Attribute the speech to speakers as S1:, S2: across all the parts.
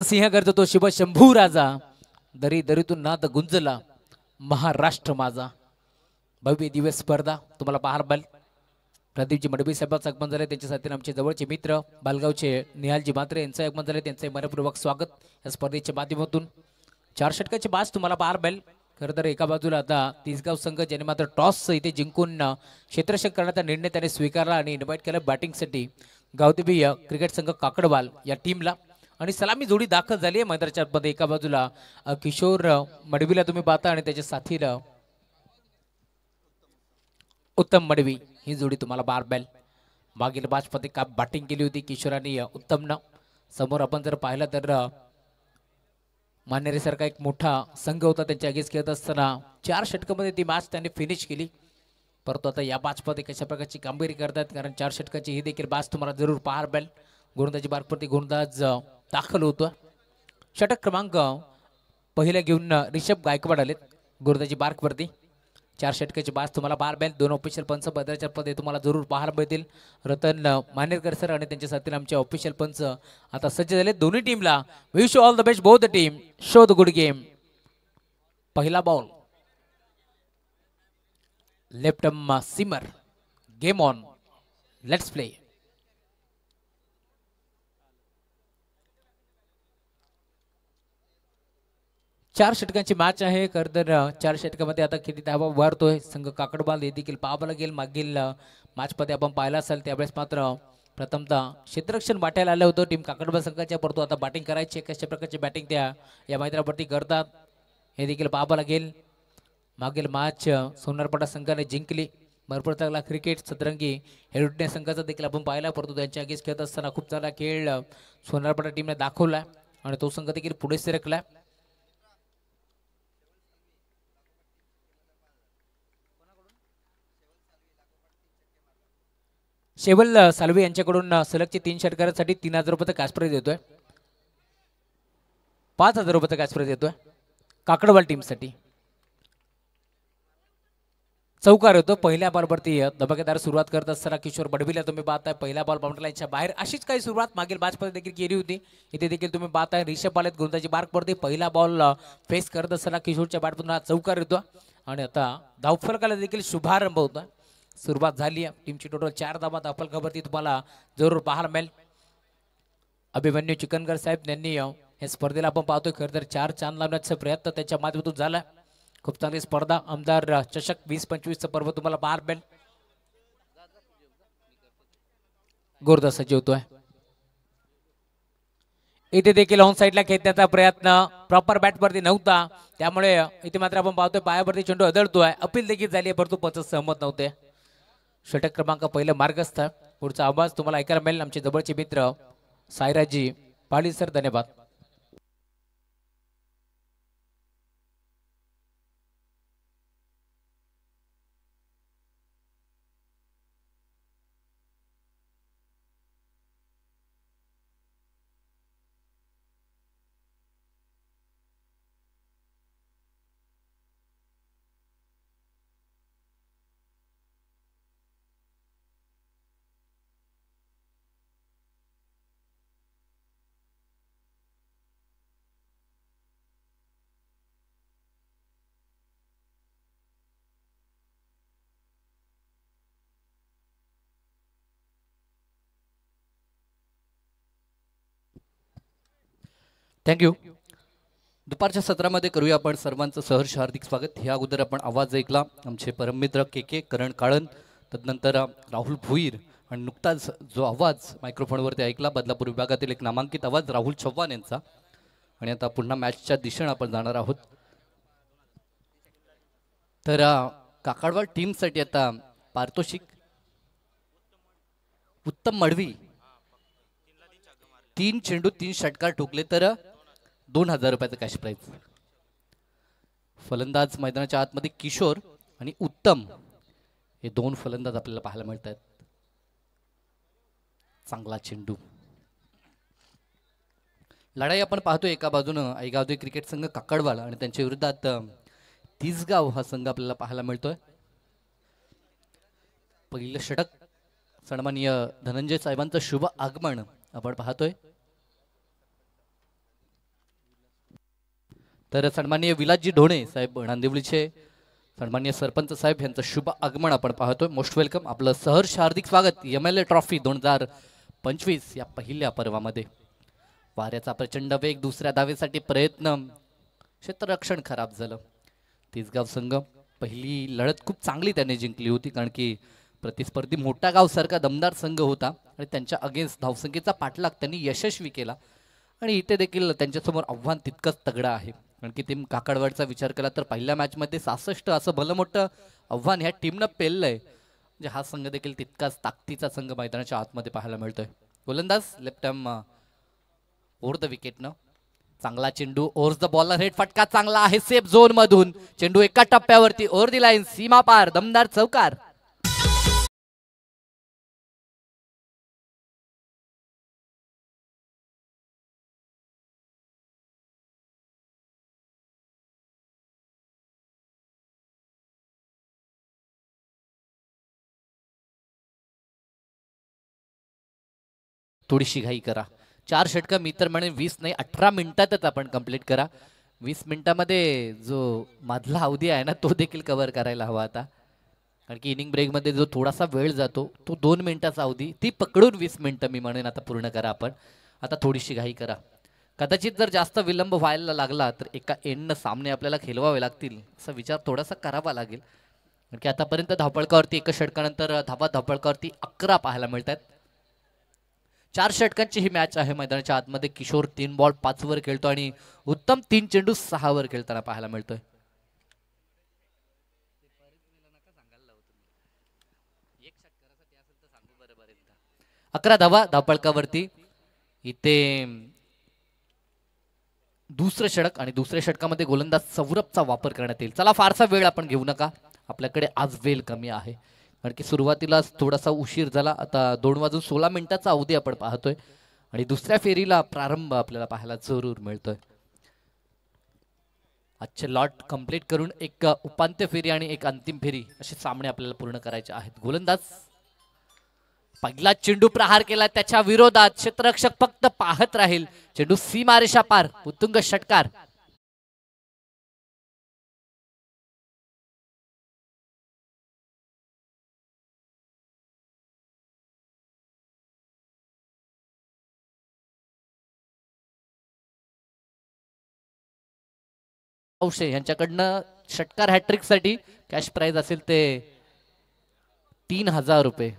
S1: सिंह करतो तो शिव शंभू राजा दरी दरीतून नाद गुंजला महाराष्ट्र माझा भव्य दिवस स्पर्धा तुम्हाला पाहायला मिळेल. प्रदीपजी मडबी साहेबांचं आगमन झाले त्यांच्या साथीने आमचे जवळचे मित्र बालगावचे निहालजी मात्रे यांचं आगमन झाले त्यांचे मनपूर्वक स्वागत या स्पर्धेच्या माध्यमातून. 4 षटकाची बाज तुम्हाला पाहायला मिळेल. खरं तर एका बाजूला आता तिसगाव संघ ज्याने मात्र टॉस इथे जिंकून क्षेत्ररक्षण करण्याचा निर्णय त्याने स्वीकारला आणि इन्व्हाइट केला बॅटिंगसाठी गावदेवी क्रिकेट संघ काकडवाल या टीमला आणि सलामी जोडी दाखल झाली आहे मैदानाच्या मध्ये. एका बाजूला किशोर मडवीला तुम्ही पाहता आणि त्याच्या साथीला उत्तम मडवी ही जोडी तुम्हाला बारबॅल. मागील बाजमध्ये का बॅटिंग केली होती किशोरांनी उत्तमनं. समोर आपण जर पाहिलं तर मानेरेसारखा एक मोठा संघ होता त्यांच्या अगेन्स्ट खेळत असताना 4 षटकामध्ये ती मॅच त्यांनी फिनिश केली. परंतु आता या बाजमध्ये कशा प्रकारची कामगिरी करतात कारण 4 षटकाची ही देखील बाज तुम्हाला जरूर पाहायला मिळेल. गोलंदाजी बारपरती गोलंदाज दाखल होतो. षटक क्रमांक पहिला घेऊन रिषभ गायकवाड आलेत गोलंदाजी बारवरती. 4 षटकाची बाज तुम्हाला पाहायला मिळेल. 2 ऑफिशियल पंच बदलाच्या पदे तुम्हाला जरूर पाहायला मिळतील. रतन मानेरकर सर आणि त्यांच्या साथीने आमचे ऑफिशियल पंच आता सज्ज झाले. दोन्ही टीमला wish you all the best both the team. Show the good game. पहिला ball left seamer. Game on. Let's play. चार षटकांची मॅच आहे. खरं तर 4 षटकामध्ये आता किती धावा वारतोय संघ काकडबाल हे देखील पाहावं लागेल. मागील मॅचमध्ये आपण पाहिला असेल त्यावेळेस मात्र प्रथमतः क्षेत्ररक्षण वाटायला आलं होतं टीम काकडबाल संघाच्या. परंतु आता बॅटिंग करायची कशा प्रकारची बॅटिंग त्या या मैदानावरती करतात हे देखील पाहावं लागेल. मागील मॅच सोनारपाडा संघाने जिंकली. भरपूर चांगला क्रिकेट सतरंगी हेरुटणे संघाचा देखील आपण पाहिला. परंतु त्यांच्या अगेन्स्ट खेळत असताना खूप चांगला खेळ सोनारपाडा टीमने दाखवला आणि तो संघ देखील पुढे सरकला. शेवल सालवे यांच्याकडून सलगचे 3 षटकारांसाठी 3000 रुपयाचा कॅश प्राइज देतोय. 5000 रुपयाचा कॅश प्राइज देतोय काकडवाल टीमसाठी. चौकार होतो. पहिल्या बॉलवरती धमाकेदार सुरुवात करत असताना किशोर बडवीला तुम्ही पाहताय पहिला बॉल बाउंड्री लाईनच्या बाहेर. अशीच काही सुरुवात मागील मॅचमध्ये देखील केली होती. इथे देखील तुम्ही पाहताय रिषभ आलेत गोलंदाजी मार्कवरती. पहिला बॉल फेस करत असताना किशोरच्या बॅटमधून हा चौकार येतो आणि आता धावफलकाला देखील शुभारंभ होता. सुरुवात झाली आहे. टीमची टोटल 4 धावा धावफलकावरती तुम्हाला जरूर पाहायला मिळेल. अभिमन्यू चिकनकर साहेब यांनी या स्पर्धेला आपण पाहतोय खरं तर 4 चांद लावण्याचा प्रयत्न त्यांच्या माध्यमातून झाला. खूप चांगली स्पर्धा. आमदार चषक 20-25 पर्व तुम्हाला पाहायला मिळेल. गोरदा सजवतोय. इथे देखील ऑन साईडला खेळण्याचा प्रयत्न प्रॉपर बॅटवरती नव्हता त्यामुळे इथे मात्र आपण पाहतोय पायावरती चेंडू अदळतोय. अपील देखील झाली परंतु पंच सहमत नव्हते. षटक क्रमांक पहिलं मार्गस्थ. पुढचा आवाज तुम्हाला ऐकायला मिळेल आमचे जवळचे मित्र सायराजी पाली सर. धन्यवाद.
S2: थँक्यू. दुपारच्या सत्रामध्ये करूया आपण सर्वांचं सहर्ष हार्दिक स्वागत. ह्या अगोदर आपण आवाज ऐकला आमचे परममित्र के करण काळन, तदनंतर राहुल भुईर आणि नुकताच जो आवाज मायक्रोफोनवरती ऐकला बदलापूर विभागातील एक नामांकित आवाज राहुल चव्हाण यांचा. आणि आता पुन्हा मॅचच्या दिशेने आपण जाणार आहोत. तर काकडवाल टीमसाठी आता पारितोषिक उत्तम मडवी 3 चेंडू 3 षटकार ठोकले तर 2000 रुपयाचं कॅश प्राइज. फलंदाज मैदानाच्या आतमध्ये किशोर आणि उत्तम हे 2 फलंदाज आपल्याला पाहायला मिळतात. चांगला चेंडू. लढाई आपण पाहतोय एका बाजूनं ऐगावदे क्रिकेट संघ काकडवाल आणि त्यांच्या विरोधात तिसगाव हा संघ आपल्याला पाहायला मिळतोय. पहिलं षटक सन्माननीय धनंजय साहेबांचं शुभ आगमन आपण पाहतोय. तर सन्माननीय विलासजी ढोणे साहेब नांदिवलीचे सन्माननीय सरपंच साहेब यांचं शुभ आगमन आपण पाहतोय. मोस्ट वेलकम, आपलं सहर्ष हार्दिक स्वागत MLA ट्रॉफी 2025 या पहिल्या पर्वामध्ये. वाऱ्याचा प्रचंड वेग, दुसऱ्या धावेसाठी प्रयत्न, क्षेत्ररक्षण खराब झालं. तिसगाव संघ पहिली लढत खूप चांगली त्याने जिंकली होती, कारण की प्रतिस्पर्धी मोठा गाव सारखा दमदार संघ होता आणि त्यांच्या अगेन्स्ट धावसंख्येचा पाठलाग त्यांनी यशस्वी केला. आणि इथे देखील त्यांच्यासमोर आव्हान तितकंच तगडं आहे, कारण की टीम काकडवाडचा विचार केला तर पहिल्या मॅचमध्ये 66 असं भलं मोठं आव्हान ह्या टीमनं पेललंय. म्हणजे हा संघ देखील तितकाच ताकदीचा संघ मैदानाच्या आतमध्ये पाहायला मिळतोय. गोलंदाज लेफ्ट आर्म ओव्हर द विकेटनं चांगला चेंडू, ओव्हर द बॉलर, हेड फटका चांगला आहे सेफ झोन मधून. चेंडू एका टप्प्यावरती ओव्हर दी लाईन, सीमा पार, दमदार चौकार. थोडीशी घाई करा. 4 षटकं मी तर म्हणेन 20 नाही 18 मिनिटातच आपण कंप्लीट करा. 20 मिनिटामध्ये जो मधला अवधी आहे ना तो देखील कव्हर करायला हवा आता, कारण की इनिंग ब्रेकमध्ये जो थोडासा वेळ जातो तो 2 मिनिटाचा अवधी ती पकडून 20 मिनिटं मी म्हणेन आता पूर्ण करा आपण. आता थोडीशी घाई करा. कदाचित जर जास्त विलंब व्हायला लागला तर एका एंडनं सामने आपल्याला खेळवावे लागतील असा विचार थोडासा करावा लागेल, कारण की आतापर्यंत धावपळकावरती एका षटकानंतर धावपळकावरती 11 पाहायला मिळतात. 4 षटकांची ही मॅच आहे. मैदानाच्या आतमध्ये किशोर 3 बॉल 5 वर खेळतो आणि उत्तम 3 चेंडू 6 वर खेळताना पाहायला मिळतोय. अकरा धावा धावपळकावरती. इथे दुसरं षटक आणि दुसऱ्या षटकामध्ये गोलंदाज सौरभचा वापर करण्यात येईल. चला फारसा वेळ आपण घेऊ नका, आपल्याकडे आज वेळ कमी आहे, कारण की सुरुवातीला थोडासा उशीर झाला. आता 2:16 अवधी आपण पाहतोय आणि दुसऱ्या फेरीला प्रारंभ आपल्याला पाहायला जरूर मिळतोय. आजचे लॉट कंप्लीट करून एक उपांत्य फेरी आणि एक अंतिम फेरी असे सामने आपल्याला पूर्ण करायचे आहेत. गोलंदाज पहिला चेंडू प्रहार केला त्याच्या विरोधात, क्षेत्ररक्षक फक्त पाहत राहील. चेंडू सीमारेषा पार, उत्तुंग षटकार. औषे यांच्याकडनं षटकार हॅट्रिक साठी कॅश प्राइज असेल ते 3000 रुपये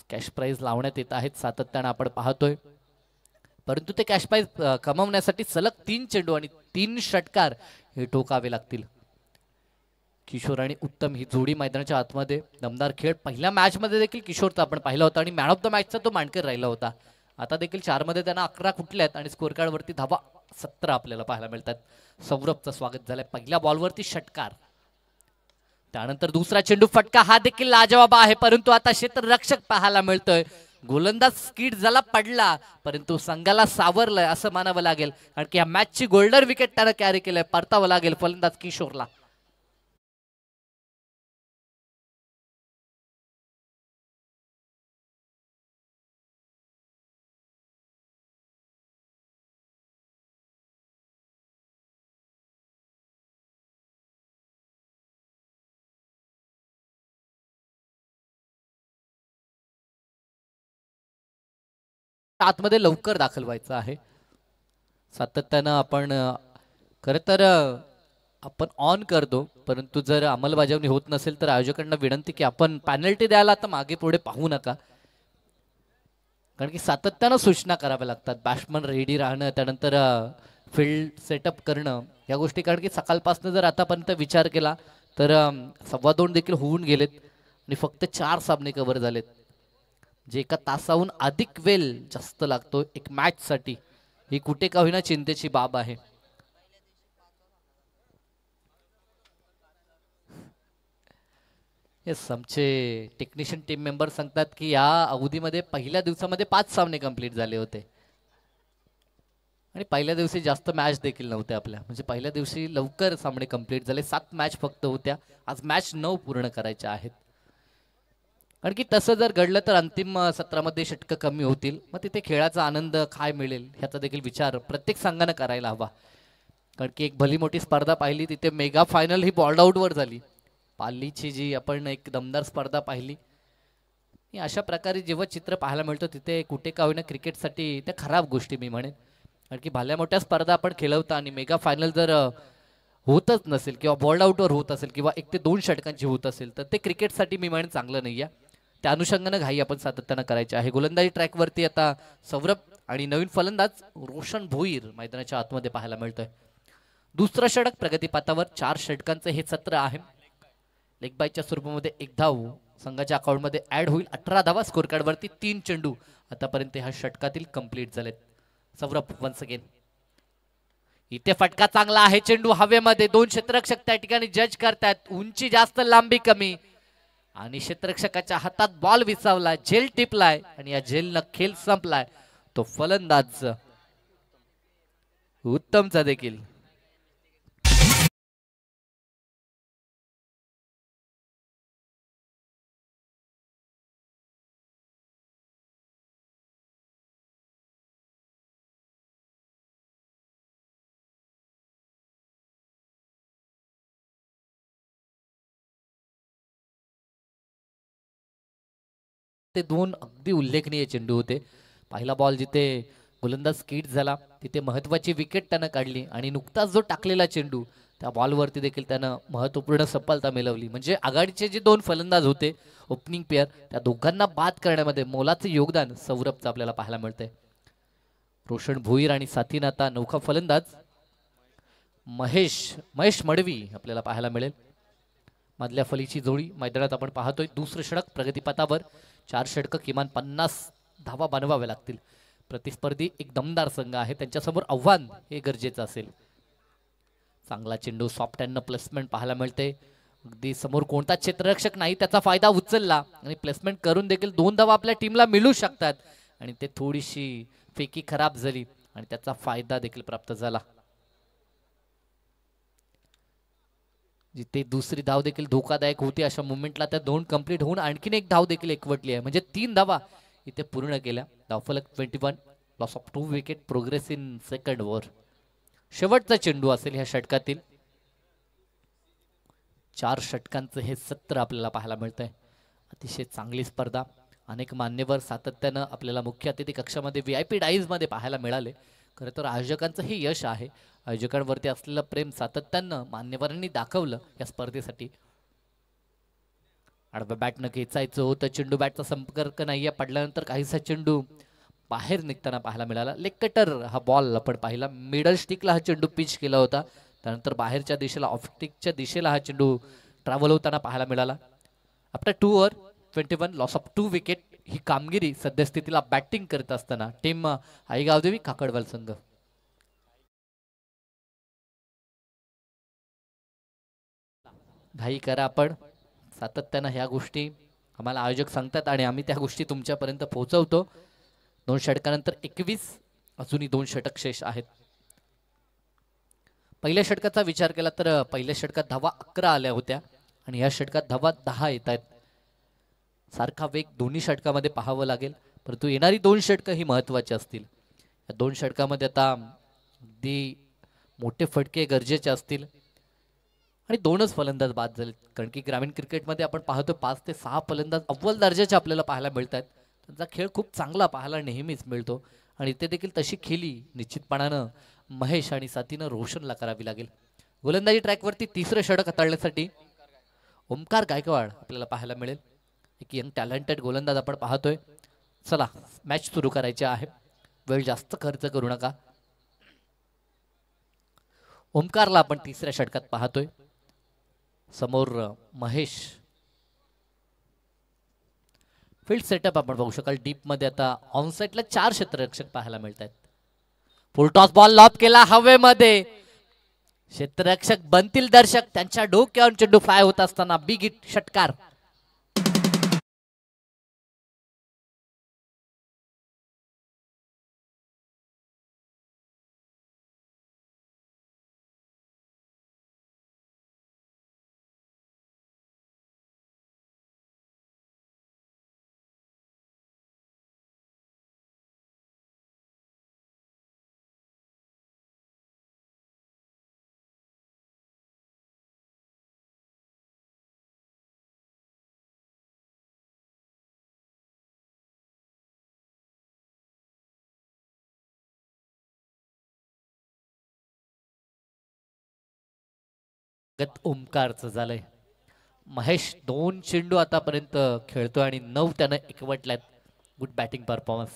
S2: कॅश प्राइज लावण्यात येत आहेत सातत्याने आपण पाहतोय. परंतु ते कॅश प्राइज कमवण्यासाठी सलग 3 चेंडू आणि 3 षटकार हे ठोकावे लागतील. किशोर आणि उत्तम ही जोडी मैदानाच्या आतमध्ये दमदार खेळ. पहिल्या मॅच मध्ये देखील किशोरचा आपण पाहिला होता आणि मॅन ऑफ द मॅचचा तो मानकर राहिला होता. आता देखील 4 मध्ये त्यांना 11 कुठल्या आहेत आणि स्कोर कार्ड वरती धावा 17 आपल्याला पाहायला मिळतात. सौरभचं स्वागत झालंय. पहिल्या बॉलवरती षटकार, त्यानंतर दुसरा चेंडू फटका, हा देखील लाजवाब आहे. परंतु आता क्षेत्ररक्षक पाहायला मिळतोय. गोलंदाज स्किड झाला पडला, परंतु संघाला सावरलंय असं मानावं लागेल, कारण की या मॅचची गोल्डन विकेट त्यानं कॅरी केलंय. परतावं लागेल फलंदाज किशोरला. आतमध्ये लवकर दाखल व्हायचं आहे. सातत्यानं आपण खरं तर आपण ऑन करतो, परंतु जर अंमलबजावणी होत नसेल तर आयोजकांना विनंती की आपण पॅनल्टी द्यायला आता मागे पुढे पाहू नका, कारण की सातत्यानं सूचना कराव्या लागतात. बॅट्समन रेडी राहणं, त्यानंतर फील्ड सेटअप करणं या गोष्टी, कारण की सकाळपासून जर आतापर्यंत विचार केला तर 2.25 देखील होऊन गेलेत आणि फक्त 4 सामने कव्हर झालेत. जे एका तासाहून अधिक वेळ जास्त लागतो एक मॅच साठी, ही कुठे का होईना चिंतेची बाब आहे. येस, आमचे टेक्निशियन टीम मेंबर सांगतात की या अवधीमध्ये पहिल्या दिवसामध्ये 5 सामने कंप्लीट झाले होते आणि पहिल्या दिवशी जास्त मॅच देखील नव्हत्या आपल्या, म्हणजे पहिल्या दिवशी लवकर सामने कंप्लीट झाले. 7 मॅच फक्त होत्या. आज मॅच 9 पूर्ण करायच्या आहेत, कारण की तसं जर घडलं तर अंतिम सत्रामध्ये षटकं कमी होतील. मग तिथे खेळाचा आनंद काय मिळेल ह्याचा देखील विचार प्रत्येक संघानं करायला हवा. कारण की एक भली मोठी स्पर्धा पाहिली तिथे मेगा फायनल ही बॉल्ड आउटवर झाली. पालीची जी आपण एक दमदार स्पर्धा पाहिली, ही अशा प्रकारे जेव्हा चित्र पाहायला मिळतं तिथे कुठे का होईना क्रिकेटसाठी त्या खराब गोष्टी मी म्हणेन. कारण की भल्या मोठ्या स्पर्धा आपण खेळवता आणि मेगा फायनल जर होतच नसेल किंवा बॉल्ड आउटवर होत असेल किंवा 1 ते 2 षटकांची होत असेल तर ते क्रिकेटसाठी मी म्हणेन चांगलं नाही आहे. त्या अनुषंगानं घाई आपण सातत्यानं करायची आहे. गोलंदाजी ट्रॅकवरती आता सौरभ आणि नवीन फलंदाज रोशन भोईर मैदानाच्या आतमध्ये पाहायला मिळतोय. दुसरं षटक प्रगतीपथावर 4 षटकांचं हे सत्र आहे. लेग बायच्या स्वरूपामध्ये 1 धाव संघाच्या अकाउंटमध्ये ऍड होईल. 18 धावा स्कोर कार्डवरती 3 चेंडू आतापर्यंत ह्या षटकातील कंप्लीट झालेत. Saurabh once again. इथे फटका चांगला आहे. चेंडू हवेमध्ये, 2 क्षेत्ररक्षक त्या ठिकाणी जज करतात. उंची जास्त लांबी कमी आणि क्षेत्ररक्षकाच्या हातात बॉल विसावलाय, झेल टिपलाय आणि या झेलनं खेळ संपलाय. तो फलंदाज उत्तमचा देखील ते 2 अगदी उल्लेखनीय चेंडू होते. पहिला बॉल जिथे गोलंदाज स्किट झाला तिथे महत्वाची विकेट त्यानं काढली आणि नुकताच जो टाकलेला चेंडू त्या बॉलवरती देखील त्यानं महत्वपूर्ण सफलता मिळवली. म्हणजे आघाडीचे जे 2 फलंदाज होते ओपनिंग पेअर त्या दोघांना बाद करण्यामध्ये मोलाचं योगदान सौरभचं आपल्याला पाहायला मिळतंय. रोशन भोईर आणि साथीनं आता नौका फलंदाज महेश मडवी आपल्याला पाहायला मिळेल. मधल्या फलीची जोडी मैदानात आपण पाहतोय. दुसरं षटक प्रगतीपथावर 4 षटकं किमान 50 धावा बनवाव्या लागतील. प्रतिस्पर्धी एक दमदार संघ आहे, त्यांच्यासमोर आव्हान हे गरजेचं असेल. चांगला चेंडू सॉफ्ट हँडनं प्लेसमेंट पाहायला मिळते. अगदी समोर कोणता क्षेत्ररक्षक नाही त्याचा फायदा उचलला आणि प्लेसमेंट करून देखील 2 धावा आपल्या टीमला मिळू शकतात आणि ते थोडीशी फेकी खराब झाली आणि त्याचा फायदा देखील प्राप्त झाला. जिथे दुसरी धाव देखील धोकादायक होती अशा मुवमेंटला त्या 2 कंप्लीट होऊन आणखीन एक धाव देखील एकवटली आहे. म्हणजे 3 धावा इथे पूर्ण केल्या. धावफलक 21, loss of 2 wicket, progress in second over. शेवटचा चेंडू असेल ह्या षटकातील. 4 षटकांचं हे सत्र आपल्याला पाहायला मिळतंय. अतिशय चांगली स्पर्धा. अनेक मान्यवर सातत्यानं आपल्याला मुख्य अतिथी कक्षामध्ये VIP डाईज मध्ये पाहायला मिळाले. खरं तर आयोजकांचं हे यश आहे. आयोजकांवरती असलेलं प्रेम सातत्यानं मान्यवरांनी दाखवलं या स्पर्धेसाठी. आडव्या बॅटनं खेचायचं होतं चेंडू, बॅटचा संपर्क नाहीये पडल्यानंतर काहीसा चेंडू बाहेर निघताना पाहायला मिळाला. लेग कटर हा बॉल आपण पाहिला. मिडल स्टिकला हा चेंडू पिच केला होता. त्यानंतर बाहेरच्या दिशेला ऑफ स्टिकच्या दिशेला हा चेंडू ट्रॅव्हल होताना पाहायला मिळाला. After 2 over 21, loss of 2 wicket ही कामगिरी सद्यस्थितीला बॅटिंग करत असताना टीम आईगावदेवी काकडवाल संघ. घाई करा आपण. सातत्यानं ह्या गोष्टी आम्हाला आयोजक सांगतात आणि आम्ही त्या गोष्टी तुमच्यापर्यंत पोहोचवतो. 2 षटकानंतर 21, अजूनही 2 षटक शेष आहेत. पहिल्या षटकाचा विचार केला तर पहिल्या षटकात धावा 11 आल्या होत्या आणि या षटकात धावा 10 येत आहेत. सारखा वेग दोन्ही षटकामध्ये पाहावं लागेल, परंतु येणारी 2 षटकं ही महत्वाची असतील. या 2 षटकामध्ये आता अगदी मोठे फटके गरजेचे असतील आणि 2च फलंदाज बाद झालेत. कारण की ग्रामीण क्रिकेटमध्ये आपण पाहतो 5 ते 6 फलंदाज अव्वल दर्जाचे आपल्याला पाहायला मिळतात. त्यांचा खेळ खूप चांगला पाहायला नेहमीच मिळतो आणि इथे देखील तशी खेळी निश्चितपणानं महेश आणि साथीनं रोशनला करावी लागेल. गोलंदाजी ट्रॅकवरती तिसरं षटक हाताळण्यासाठी ओमकार गायकवाड आपल्याला पाहायला मिळेल. एक यंग टॅलेंटेड गोलंदाज आपण पाहतोय. चला मॅच सुरू करायची आहे, वेळ जास्त खर्च करू नका. ओमकारला आपण तिसऱ्या षटकात पाहतोय. समोर महेश. फील्ड सेटअप आपण बघू शकाल. डीप मध्ये आता ऑनसाइडला 4 क्षेत्ररक्षक पाहायला मिळतात. फुल टॉस बॉल लॉब केला हवेमध्ये. क्षेत्ररक्षक बनतील दर्शक, त्यांच्या डोक्यावर चेंडू फ्लाय होत असताना बिग हिट षटकार. स्वागत ओमकारचं झालंय. महेश 2 चेंडू आतापर्यंत खेळतोय आणि 9 त्यानं एकवटल्यात. Good batting performance.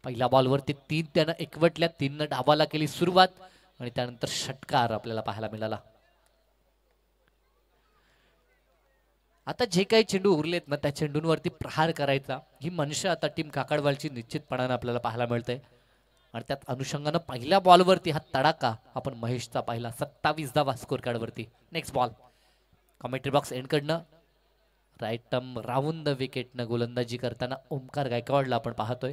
S2: पहिल्या बॉलवरती 3 त्यानं एकवटल्यात, 3 डावाला केली सुरुवात आणि त्यानंतर षटकार आपल्याला पाहायला मिळाला. आता जे काही चेंडू उरलेत ना त्या चेंडूंवरती प्रहार करायचा ही मनशा आता टीम काकडवालची निश्चितपणाने आपल्याला पाहायला मिळते. आणि त्यात अनुषंगानं पहिल्या बॉलवरती हा तडाका आपण महेशचा पाहिला. 27 धावा स्कोर कार्डवरती. Next ball commentary box end कडनं राईट टर्म राऊंड द विकेटनं गोलंदाजी करताना ओमकार गायकवाडला आपण पाहतोय.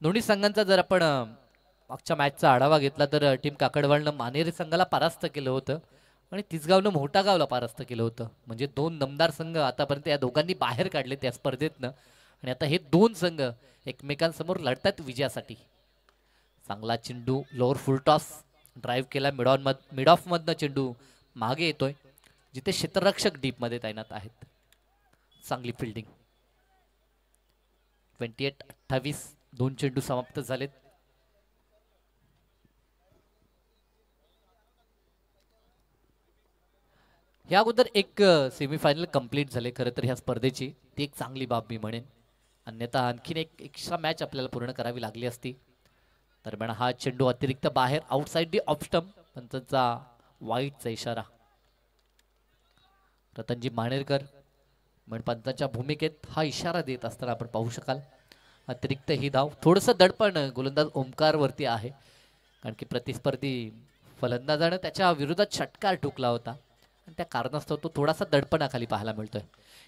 S2: दोन्ही संघांचा जर आपण मागच्या मॅचचा आढावा घेतला तर टीम काकडवाडनं मानेरी संघाला परास्त केलं होतं आणि तिसगावनं मोठा गावला परास्त केलं होतं. म्हणजे 2 दमदार संघ आतापर्यंत या दोघांनी बाहेर काढले त्या स्पर्धेतनं आणि आता हे 2 संघ एकमेकांसमोर लढतात विजयासाठी. चांगला चेंडू लोअर फुल टॉस ड्राईव्ह केला. मिड ऑफ मधनं चेंडू मागे येतोय जिथे क्षेत्ररक्षक डीप मध्ये तैनात आहेत. चांगली फिल्डिंग. 28-28 2 चेंडू समाप्त झालेत. या अगोदर एक सेमीफायनल कंप्लीट झाले खरं तर ह्या स्पर्धेची. ती एक चांगली बाब मी म्हणेन. अन्यथा आणखीन एक एक्स्ट्रा मॅच आपल्याला पूर्ण करावी लागली असती. दरम्यान हा चेंडू अतिरिक्त बाहेर आउटसाइड दी ऑफ स्टंप. पंचांचा वाईटचा इशारा. रतनजी मानेरकर म्हणजे पंचांच्या भूमिकेत हा इशारा देत असताना आपण पाहू शकाल. अतिरिक्त ही धाव. थोडंसं दडपण गोलंदाज ओमकार वरती आहे कारण की प्रतिस्पर्धी फलंदाजानं त्याच्या विरोधात षटकार ठोकला होता आणि त्या कारणास्तव तो थोडासा दडपणाखाली पाहायला मिळतोय.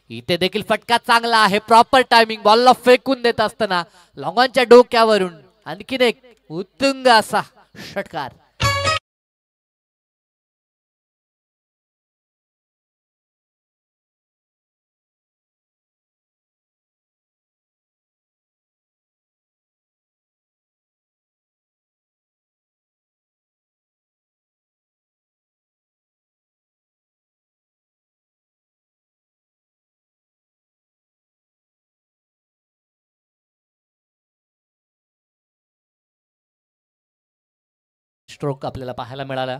S2: इथे देखील फटका चांगला आहे. Proper timing. बॉलला फेकून देत असताना लॉंगॉनच्या डोक्यावरून आणखीन एक उत्तुंग असा षटकार. स्ट्रोक आपल्याला पाहायला मिळाला.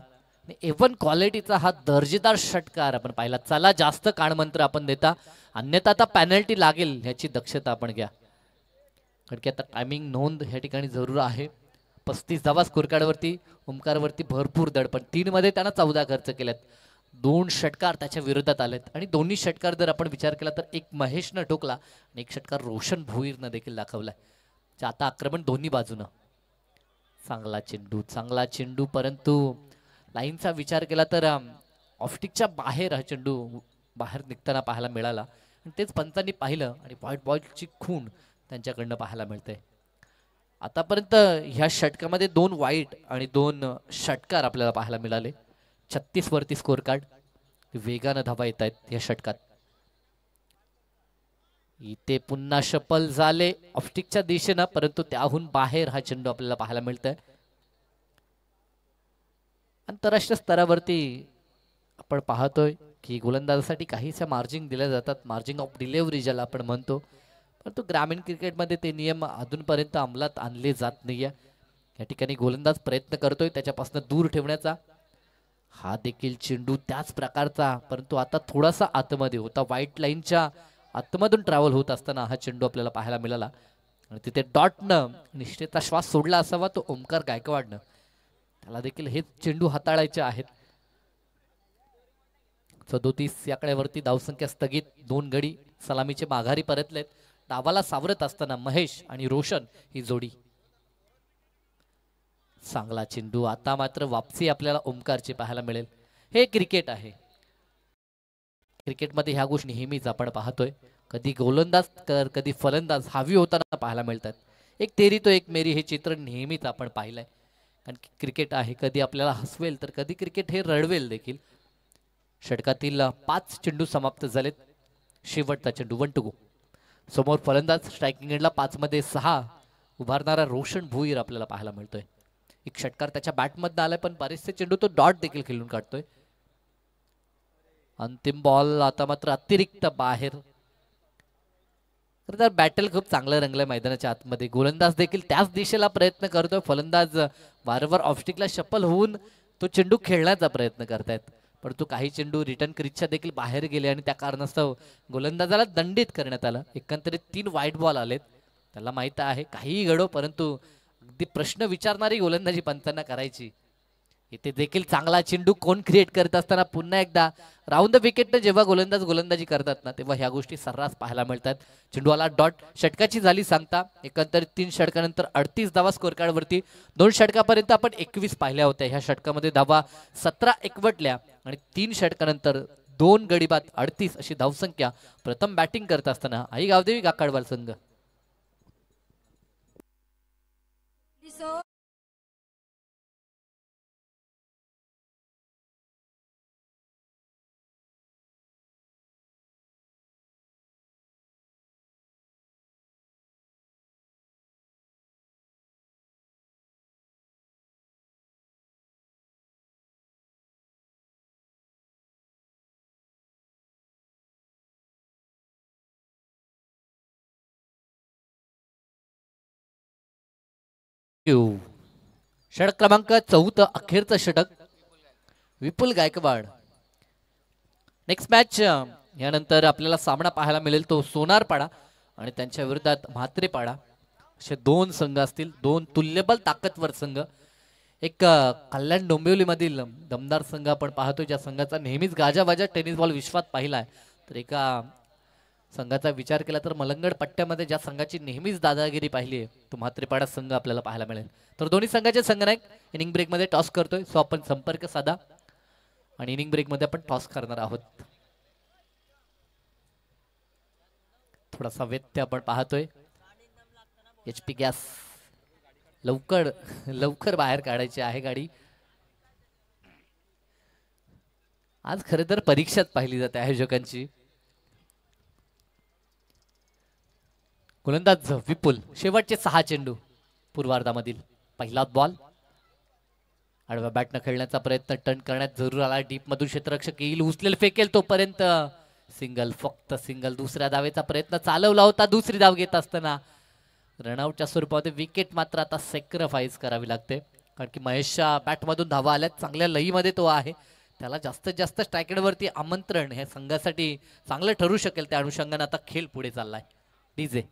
S2: एवन क्वालिटीचा हा दर्जेदार षटकार आपण पाहिला. चला जास्त कानमंत्र आपण देता अन्यथा आता पॅनल्टी लागेल ह्याची दक्षता आपण घ्या कारण की आता टायमिंग नोंद ह्या ठिकाणी जरूर आहे. 35 धावा स्कोर कार्डवरती. ओमकारवरती भरपूर दडपण. 3 मध्ये त्यानं 14 खर्च केल्यात. 2 षटकार त्याच्या विरोधात आलेत आणि दोन्ही षटकार जर आपण विचार केला तर एक महेशनं ठोकला आणि एक षटकार रोशन भोईरनं देखील दाखवलाय. आता आक्रमण दोन्ही बाजूनं. चांगला चेंडू परंतु लाईनचा विचार केला तर ऑफस्टिकच्या बाहेर हा चेंडू बाहेर निघताना पाहायला मिळाला आणि तेच पंचांनी पाहिलं आणि व्हाईट बॉलची खूण त्यांच्याकडनं पाहायला मिळते. आतापर्यंत ह्या षटकामध्ये 2 वाईट आणि 2 षटकार आपल्याला पाहायला मिळाले. 36 वरती स्कोर कार्ड. वेगानं धावा येत आहेत या षटकात. इथे पुन्हा शपल झाले ऑफस्टिकच्या दिशेनं परंतु त्याहून बाहेर हा चेंडू आपल्याला पाहायला मिळतोय. आंतरराष्ट्रीय स्तरावरती आपण पाहतोय की गोलंदाजासाठी काहीशा मार्जिंग दिल्या जातात. मार्जिंग ऑफ डिलिव्हरी ज्याला आपण म्हणतो. परंतु ग्रामीण क्रिकेटमध्ये ते नियम अजूनपर्यंत अंमलात आणले जात नाहीये. या ठिकाणी गोलंदाज प्रयत्न करतोय त्याच्यापासून दूर ठेवण्याचा. हा देखील चेंडू त्याच प्रकारचा परंतु आता थोडासा आतमध्ये होता. व्हाईट लाईनच्या आतमधून ट्रॅव्हल होत असताना हा चेंडू आपल्याला पाहायला मिळाला आणि तिथे डॉटनं निश्चितता श्वास सोडला असावा तो ओमकार गायकवाडनं. त्याला देखील हे चेंडू हाताळायचे आहेत. 37 या आकड्यावरती धावसंख्या स्थगित. 2 गडी सलामीचे माघारी परतलेत. डावाला सावरत असताना महेश आणि रोशन ही जोडी. चांगला चेंडू. आता मात्र वापसी आपल्याला ओमकारची पाहायला मिळेल. हे क्रिकेट आहे. क्रिकेटमध्ये ह्या गोष्टी नेहमीच आपण पाहतोय. कधी गोलंदाज तर कधी फलंदाज हावी होताना पाहायला मिळतात. एक तेरी तो एक मेरी हे चित्र नेहमीच आपण पाहिलंय. कारण की क्रिकेट आहे. कधी आपल्याला हसवेल तर कधी क्रिकेट हे रडवेल देखील. षटकातील 5 चेंडू समाप्त झालेत. शेवटचा चेंडू 1 टू गो. समोर फलंदाज स्ट्रायकिंग एंडला 5 मध्ये 6 उभारणारा रोशन भोईर आपल्याला पाहायला मिळतोय. एक षटकार त्याच्या बॅटमधनं आलाय पण बरेचसे चेंडू तो डॉट देखील खेळून काढतोय. अंतिम बॉल आता मात्र अतिरिक्त बाहेर. तर बॅटल खूप चांगलं रंगलंय मैदानाच्या आतमध्ये. गोलंदाज देखील त्याच दिशेला प्रयत्न करतोय. फलंदाज वारंवार ऑफस्टिकला शपल होऊन तो चेंडू खेळण्याचा प्रयत्न करतायत, परंतु काही चेंडू रिटर्न क्रीजच्या देखील बाहेर गेले आणि त्या कारणास्तव गोलंदाजाला दंडित करण्यात आलं. एकंदरीत 3 वाईट बॉल आलेत. त्याला माहित आहे काहीही घडो, परंतु अगदी प्रश्न विचारणारी गोलंदाजी पंचांना करायची. इथे देखील चांगला चेंडू कोण क्रिएट करत असताना पुन्हा एकदा राऊंड द विकेटनं जेव्हा गोलंदाज गोलंदाजी करतात ना, तेव्हा ह्या गोष्टी सर्रास पाहायला मिळतात. चेंडूला डॉट षटकाची झाली सांगता. एकंदरीत 3 षटकानंतर 38 धावा स्कोर कार्डवरती. 2 षटकापर्यंत आपण 21 पाहिल्या होत्या. ह्या षटकामध्ये धावा 17 एकवटल्या आणि 3 षटकानंतर 2 गडी बाद 38 अशी धावसंख्या. प्रथम बॅटिंग करत असताना आई गावदेवी गाकाडवाल संघ. षटक क्रमांक 14 अखेरचं षटक विपुल गायकवाड. नेक्स्ट मॅच यानंतर आपल्याला सामना पाहायला मिळेल तो सोनारपाडा आणि त्यांच्या विरोधात म्हात्रेपाडा. असे 2 संघ असतील, 2 तुल्यबल ताकदवर संघ. एक कल्याण डोंबिवलीमधील दमदार संघ आपण पाहतो, ज्या संघाचा नेहमीच गाजावाजा टेनिस बॉल विश्वात पाहिलाय. तर एका संघाचा विचार केला तर मलंगड पट्ट्यामध्ये ज्या संघाची नेहमीच दादागिरी पाहिली आहे तो म्हात्रेपाडा संघ आपल्याला पाहायला मिळेल. तर दोन्ही संघाचे संघनायक इनिंग ब्रेकमध्ये टॉस करतोय. सो आपण संपर्क साधा आणि इनिंग ब्रेकमध्ये आपण टॉस करणार आहोत. थोडासा व्यत्यय आपण पाहतोय. HP गॅस लवकर लवकर बाहेर काढायची आहे गाडी. आज खरं तर परीक्षाच पाहिली जाते आयोजकांची. गोलंदाज विपुल. शेवटचे 6 चेंडू पूर्वार्धामधील. पहिला बॉल आडव्या बॅटनं खेळण्याचा प्रयत्न टर्न करण्यात जरूर आला. डीप मधून क्षेत्ररक्षक येईल, उचलेल, फेकेल तोपर्यंत सिंगल, फक्त सिंगल. दुसऱ्या धावेचा प्रयत्न चालवला होता. दुसरी धाव घेत असताना रनआउटच्या स्वरूपामध्ये विकेट मात्र आता सॅक्रिफाईस करावी लागते, कारण की महेशच्या बॅटमधून धावा आल्यात. चांगल्या लईमध्ये तो आहे. त्याला जास्तीत जास्त स्ट्रायकेडवरती आमंत्रण हे संघासाठी चांगलं ठरू शकेल. त्या अनुषंगाने आता खेळ पुढे चाललाय. डीजे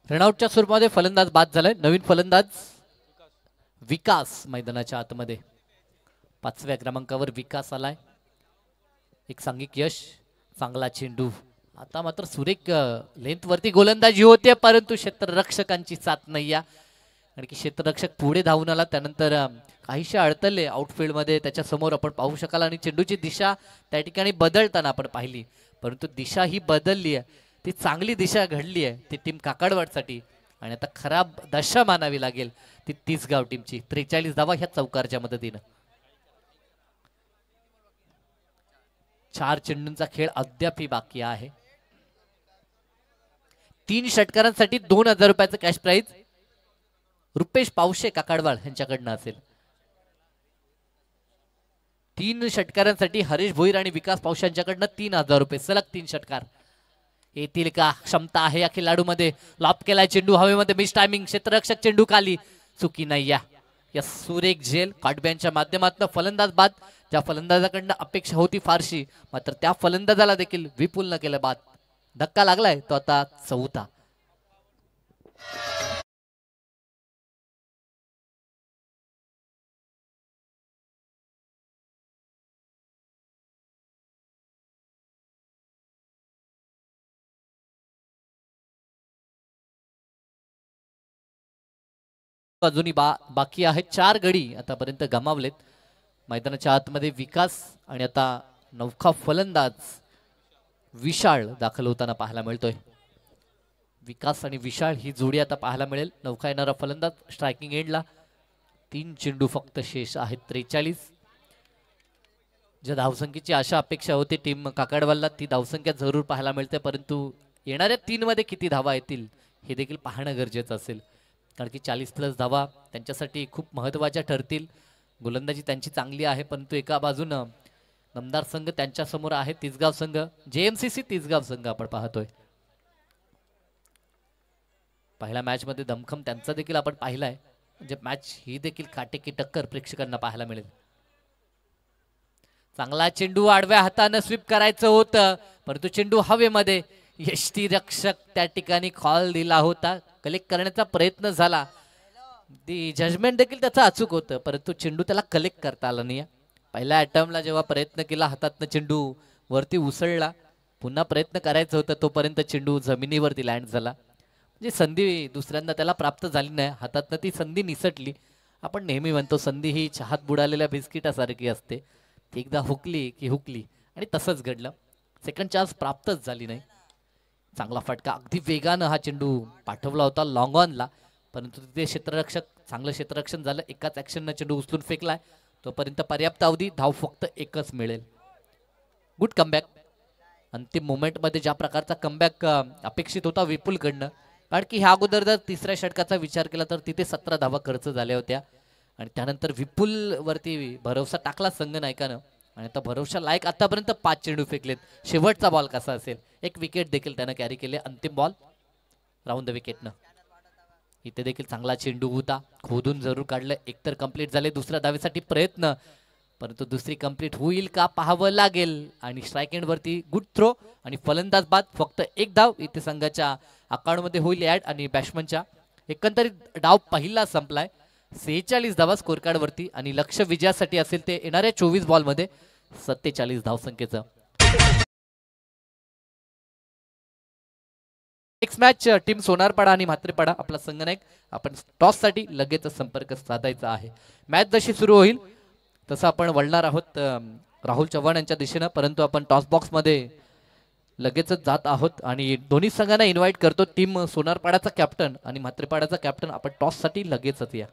S2: रनआउटच्या स्वरूपामध्ये फलंदाज बाद झालाय. नवीन फलंदाज विकास मैदानाच्या आतमध्ये. 5व्या क्रमांकावर विकास आलाय. एक सांघिक यश. चांगला चेंडू. आता मात्र सुरेख लेंथ वरती गोलंदाजी होते, परंतु क्षेत्ररक्षकांची साथ नाही या. कारण की क्षेत्ररक्षक पुढे धावून आला, त्यानंतर काहीशे अडतले आउटफील्ड मध्ये. त्याच्या समोर आपण पाहू शकाल आणि चेंडूची दिशा त्या ठिकाणी बदलताना आपण पाहिली, परंतु दिशा ही बदलली आहे. ती चांगली दिशा घडली आहे ती टीम काकडवाडसाठी. आणि आता खराब दशा मानावी लागेल ती 30 गाव टीमची. 43 धावा ह्या चौकारच्या मदतीनं. 4 चेंडूंचा खेळ अद्यापही बाकी आहे. 3 षटकारांसाठी 2000 रुपयाचं कॅश प्राइज रुपेश पावशे काकडवाड यांच्याकडनं असेल. 3 षटकारांसाठी हरीश भोईर आणि विकास पावशे यांच्याकडनं 3000 रुपये. सलग 3 षटकार येतील का? क्षमता आहे या खेळाडूमध्ये. लॉप केलाय चेंडू हवेमध्ये. Miss timing. क्षेत्ररक्षक चेंडू खाली. चुकी नाही या सुरेख झेल काटब्यांच्या माध्यमातून फलंदाज बाद. ज्या फलंदाजाकडनं अपेक्षा होती फारशी, मात्र त्या फलंदाजाला देखील विपुल न केलं बाद. धक्का लागलाय तो आता 4था. अजूनही बाकी आहेत. 4 गडी आतापर्यंत गमावलेत. मैदानाच्या आतमध्ये विकास आणि आता नौखा फलंदाज विशाल दाखल होताना पाहायला मिळतोय. विकास आणि विशाल ही जोडी आता पाहायला मिळेल. नौका येणारा फलंदाज स्ट्रायकिंग एंडला. 3 चेंडू फक्त शेष आहेत. 43. ज्या धावसंख्येची आशा अपेक्षा होती टीम काकडवालला ती धावसंख्या जरूर पाहायला मिळते, परंतु येणाऱ्या 3 मध्ये किती धावा येतील हे देखील पाहणं गरजेचं असेल. कारण की 40+ धावा त्यांच्यासाठी खूप महत्त्वाच्या ठरतील. गोलंदाजी त्यांची चांगली आहे, परंतु एका बाजूनं नमदार संघ त्यांच्या समोर आहे. तिसगाव संघ, JMCC तिसगाव संघ आपण पाहतोय. पहिल्या मॅच मध्ये दमखम त्यांचा देखील आपण पाहिलाय. म्हणजे मॅच ही देखील काटेकी टक्कर प्रेक्षकांना पाहायला मिळेल. चांगला चेंडू आडव्या हातानं स्वीप करायचं होतं, परंतु चेंडू हवेमध्ये. यष्टीरक्षक त्या ठिकाणी कॉल दिला होता, कलेक्ट करण्याचा प्रयत्न झाला. ती जजमेंट देखील त्याचा अचूक होतं, परंतु चेंडू त्याला कलेक्ट करता आला नाही. पहिल्या अटेम्प्टला जेव्हा प्रयत्न केला हातातनं चेंडू वरती उसळला, पुन्हा प्रयत्न करायचा होता तोपर्यंत चेंडू जमिनीवरती लँड झाला. म्हणजे संधी दुसऱ्यांदा त्याला प्राप्त झाली नाही, हातातनं ती संधी निसटली. आपण नेहमी म्हणतो संधी ही चहात बुडालेल्या बिस्किटासारखी असते, ती एकदा हुकली की हुकली, आणि तसंच घडलं. सेकंड चान्स प्राप्तच झाली नाही. चांगला फटका, अगदी वेगानं हा चेंडू पाठवला होता लॉंग ऑनला, परंतु तिथे क्षेत्ररक्षक चांगलं क्षेत्ररक्षण झालं. एकाच ॲक्शननं चेंडू उचलून फेकलाय. तोपर्यंत पर्याप्त अवधी, धाव फक्त एकच मिळेल. Good comeback. अंतिम मोमेंटमध्ये ज्या प्रकारचा कमबॅक अपेक्षित होता विपुलकडनं, कारण की ह्या अगोदर जर तिसऱ्या षटकाचा विचार केला तर तिथे 17 धावा खर्च झाल्या होत्या, आणि त्यानंतर विपुल वरती भरोसा टाकला संघ नायकानं, आणि आता भरोसा लायक आतापर्यंत 5 चेंडू फेकलेत. शेवटचा बॉल कसा असेल, एक विकेट देखील त्यानं कॅरी केले. अंतिम बॉल राऊंड द विकेटनं. इथे देखील चांगला चेंडू होता, खोदून जरूर काढलं. एकतर कंप्लीट झाले, दुसऱ्या धावेसाठी प्रयत्न, परंतु दुसरी कंप्लीट होईल का पाहावं लागेल. आणि स्ट्राईक एंड वरती गुड थ्रो आणि फलंदाज बाद. फक्त एक धाव इथे संघाच्या अकाउंटमध्ये होईल ऍड, आणि बॅट्समनच्या. एकंदरीत डाव पहिला संपलाय. 46 धावा स्कोर कार्ड वरती, आणि लक्ष विजयासाठी असेल ते येणाऱ्या 24 बॉल मध्ये 47 धावसंख्येचं. नेक्स्ट मॅच टीम सोनारपाडा आणि म्हात्रेपाडा. आपला संघनायक आपण टॉस साठी लगेच संपर्क साधायचा आहे. मॅच जशी सुरू होईल तसं आपण वळणार आहोत राहुल चव्हाण यांच्या दिशेनं, परंतु आपण टॉस बॉक्स मध्ये लगेचच जात आहोत आणि दोन्ही संघांना इन्व्हाइट करतो. टीम सोनारपाडाचा कॅप्टन आणि म्हात्रेपाडाचा कॅप्टन आपण टॉस साठी लगेचच या.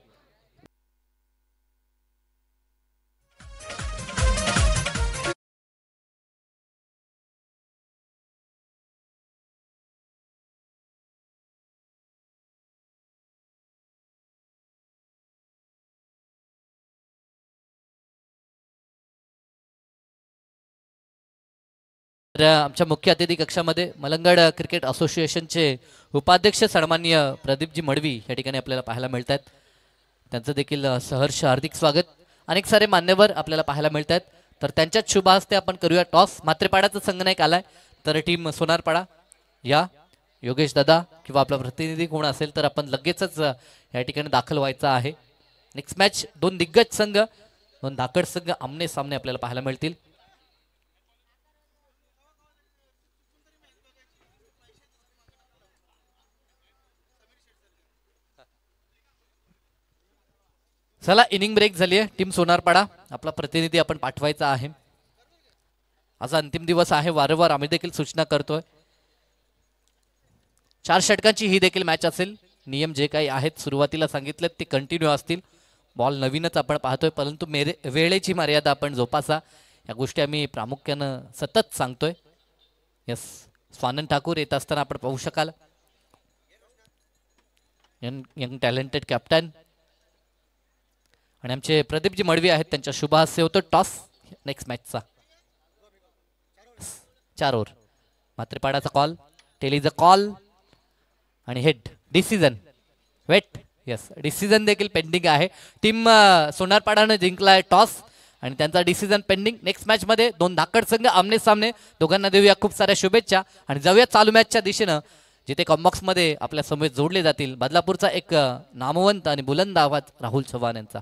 S2: आमच्या मुख्य अतिथी कक्षामध्ये मलंगड क्रिकेट असोसिएशनचे उपाध्यक्ष सन्माननीय प्रदीपजी मडवी या ठिकाणी आपल्याला पाहायला मिळत आहेत. त्यांचं देखील सहर्ष हार्दिक स्वागत. अनेक सारे मान्यवर आपल्याला पाहायला मिळत आहेत, तर त्यांच्याच शुभ हस्ते आपण करूया टॉस. म्हात्रेपाडाचा संघनायक आलाय, तर टीम सोनारपाडा या योगेश दादा किंवा आपला प्रतिनिधी कोण असेल तर आपण लगेचच या ठिकाणी दाखल व्हायचं आहे. नेक्स्ट मॅच 2 दिग्गज संघ, 2 धाकड संघ आमने सामने आपल्याला पाहायला मिळतील. चला, इनिंग ब्रेक झाली आहे. टीम सोनारपाडा आपला प्रतिनिधी आपण पाठवायचा आहे. आज अंतिम दिवस आहे, वारंवार आम्ही देखील सूचना करतोय. 4 षटकांची ही देखील मॅच असेल. नियम जे काही आहेत सुरुवातीला सांगितले ते कंटिन्यू असतील. बॉल नवीनच आपण पाहतोय, परंतु वेळेची मर्यादा आपण जोपासा, या गोष्टी आम्ही प्रामुख्यानं सतत सांगतोय. यस, स्वानंद ठाकूर येत असताना आपण पाहू शकाल. यंग टॅलेंटेड कॅप्टन, आणि आमचे प्रदीपजी मडवी आहेत, त्यांच्या शुभ हस्ते होतो टॉस नेक्स्ट मॅचचा. 4 ओव्हर. म्हात्रेपाडाचा कॉल, टेलीचा कॉल, आणि head decision wait. Yes, decision देखील पेंडिंग आहे. टीम सोनारपाडाने जिंकलाय टॉस आणि त्यांचा डिसिजन पेंडिंग. नेक्स्ट मॅच मध्ये 2 धाकड संघ आमने सामने. दोघांना देऊया खूप साऱ्या शुभेच्छा आणि जाऊया चालू मॅचच्या दिशेनं, जिथे कॉम्बॉक्स मध्ये आपल्या समोर जोडले जातील बदलापूरचा एक नामवंत आणि बुलंद आवाज राहुल चव्हाण यांचा.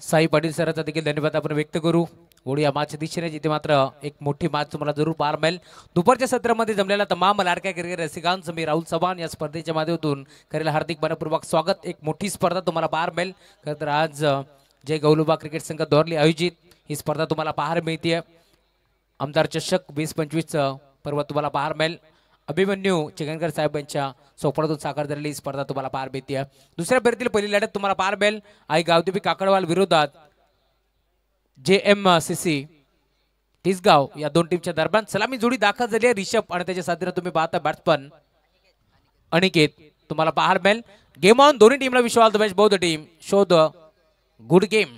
S1: साई पाटील सरांचा देखील धन्यवाद आपण व्यक्त करू. ओढी या मॅच दिशेने जिथे मात्र एक मोठी मॅच तुम्हाला जरूर पाहायला मिळेल. दुपारच्या सत्रामध्ये जमलेला तमाम लाडक्या क्रिकेट रसिकांचं मी राहुल चव्हाण या स्पर्धेच्या माध्यमातून करेल हार्दिक मनपूर्वक स्वागत. एक मोठी स्पर्धा तुम्हाला पाहायला मिळेल. खरं तर आज जय गौलुबा क्रिकेट संघ दोरली आयोजित ही स्पर्धा तुम्हाला पाहायला मिळते. आमदार चषक 2025 पर्व तुम्हाला पाहायला मिळेल. अभिमन्यू चिकनकर साहेब यांच्या सोपडातून साकार झालेली स्पर्धा तुम्हाला पाहायला मिळते. दुसऱ्या फेरीतील पहिली लढत तुम्हाला पाहायला मिळेल. आई गावदेवी काकडवाल विरोधात JMCC तिसगाव या दोन टीमच्या दरम्यान सलामी जोडी दाखल झाली आहे. रिषभ आणि त्याच्या साथीने तुम्ही पाहता बॅट्समन अनिकेत तुम्हाला पाहायला मिळेल. गेम ऑन दोन्ही टीमला विश्वास the match both team show the good game.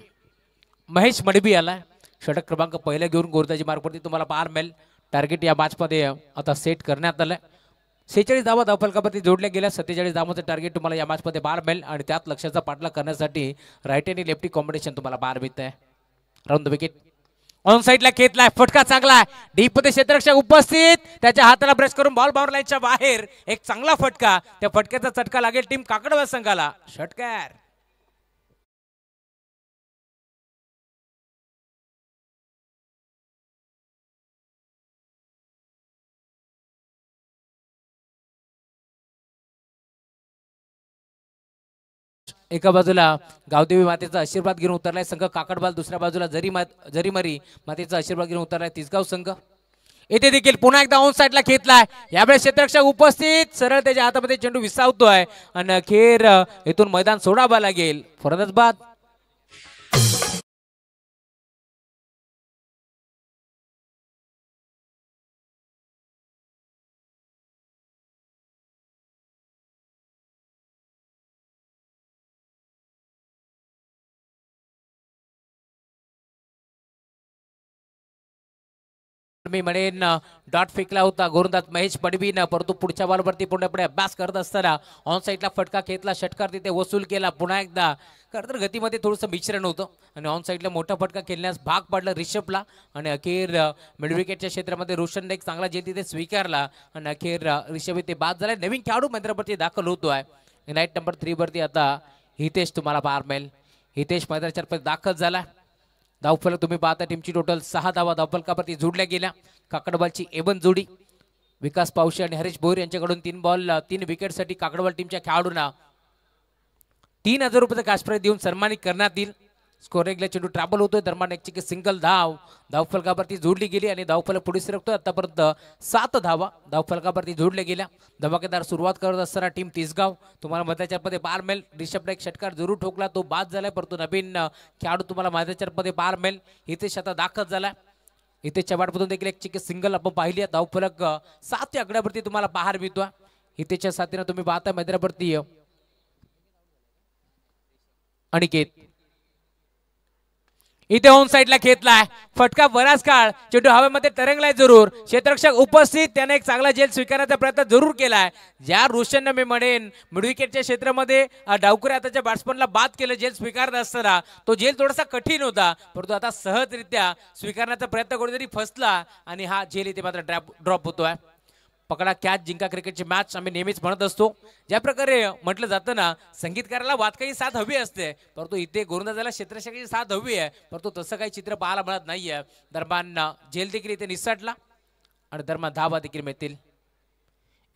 S1: Mahesh मडबी आलाय षटक क्रमांक पहिला घेऊन गोरदाजी मार्गवरती तुम्हाला पाहायला मिळेल. टार्गेट या मॅचमध्ये आता सेट करण्यात आलंय. 46 धावा धावफलकावरती जोडल्या गेल्या. 47 धावांचं टार्गेट तुम्हाला या मॅचमध्ये पाहायला मिळेल आणि त्यात लक्षाचा पाठलाग करण्यासाठी राईट आणि लेफ्टी कॉम्बिनेशन तुम्हाला पाहायला मिळत आहे. राऊंड द विकेट ऑन साइडला खेचलाय. फटका चांगला डीप मध्ये क्षेत्ररक्षक उपस्थित त्याच्या हाताला ब्रश करून बॉल बाउंड्री लाईनच्या बाहेर एक चांगला फटका. त्या फटक्याचा चटका लागेल टीम काकडवाल संघाला. षटकार एका बाजूला गावदेवी मातेचा आशीर्वाद घेऊन उतरलाय संघ काकडवाल. दुसऱ्या बाजूला जरीमरी मातेचा आशीर्वाद घेऊन उतरलाय तिसगाव संघ. येथे देखील पुन्हा एकदा ऑन साइडला खेचलाय. यावेळेस क्षेत्ररक्षक उपस्थित सरळ त्याच्या हातामध्ये चेंडू विसावतोय आणि अखेर इथून मैदान सोडावं लागेल. फरदच बाद मी म्हणेन डॉट फेकला होता गोलंदाज महेश पडवीनं, परंतु पुढच्या बॉलवरती पूर्णपणे अभ्यास करत असताना ऑन साईडला फटका घेतला. षटकार तिथे वसूल केला. पुन्हा एकदा खरं तर गतीमध्ये थोडंसं मिश्रण होतं आणि ऑन साईडला मोठा फटका खेळण्यास भाग पडला रिषभला आणि अखेर मिड विकेटच्या क्षेत्रामध्ये रोशनने एक चांगला झेल तिथे स्वीकारला आणि अखेर रिषभ इथे बाद झाला. नवीन खेळाडू मैदानावरती दाखल होतोय. नाईट नंबर 3 वरती आता हितेश तुम्हाला पाहायला मिळेल. हितेश मैदानाच्या दाखल झाला. धावफलक तुम्ही पाहता टीमची टोटल 6 धावा धावफलकावरती जोडल्या गेल्या. काकडवालची एवन जोडी विकास पावशे आणि हरीश भोईर यांच्याकडून 3 बॉल 3 विकेटसाठी काकडवाल टीमच्या खेळाडूंना 3000 रुपयाचा कॅश प्राइज देऊन सन्मानित करण्यात येईल. स्कोरिंगला चेंडू ट्रॅबल होतोय. दरम्यान एक सिंगल धाव धावफलकावरती जोडली गेली आणि धावफलक पुढे सरकतोय. आतापर्यंत 7 धावा धावफलकावरती जोडल्या गेल्या. धमाकेदार सुरुवात करत असताना टीम तिसगाव तुम्हाला मध्याच्या मध्ये पार मिळेल. रिषभने एक षटकार जरूर ठोकला, तो बाद झालाय, परंतु नवीन खेळाडू तुम्हाला मध्याच्या मध्ये पार मिळेल. हितेश आता दाखल झाला. हितेशच्या वाटपातून देखील एक सिंगल आपण पाहिली. धावफलक 7 या आकड्यावरती तुम्हाला पाहायला मिळतोय. हितेशच्या साथीने तुम्ही पाहता मैदानावरती अनिकेत इथे ऑन साइडला खेचलाय. फटका बराच काळ चेंडू हवेमध्ये तरंगलाय जरूर. क्षेत्ररक्षक उपस्थित त्याने एक चांगला झेल स्वीकारण्याचा प्रयत्न जरूर केलाय. ज्या रोशनने मी म्हणेन मिड विकेटच्या क्षेत्रामध्ये डावकुरे हाताच्या बॅट्समनला बाद केलं झेल स्वीकारत असताना. तो झेल थोडासा कठीण होता, परंतु आता सहजरित्या स्वीकारण्याचा प्रयत्न कुठेतरी फसला आणि हा झेल इथे मात्र ड्रॉप होतोय. पकडा कॅच जिंका क्रिकेटची मॅच आम्ही नेहमीच म्हणत असतो. ज्या प्रकारे म्हटलं जातं ना, संगीतकाराला वादकाची साथ हवी असते, परंतु इथे गोलंदाजाला क्षेत्ररक्षकाची साथ हवी आहे, परंतु तसं काही चित्र पाहायला मिळत नाहीये. दरम्यान झेल देखील इथे निसटला आणि दरम्यान धावा देखील मिळतील.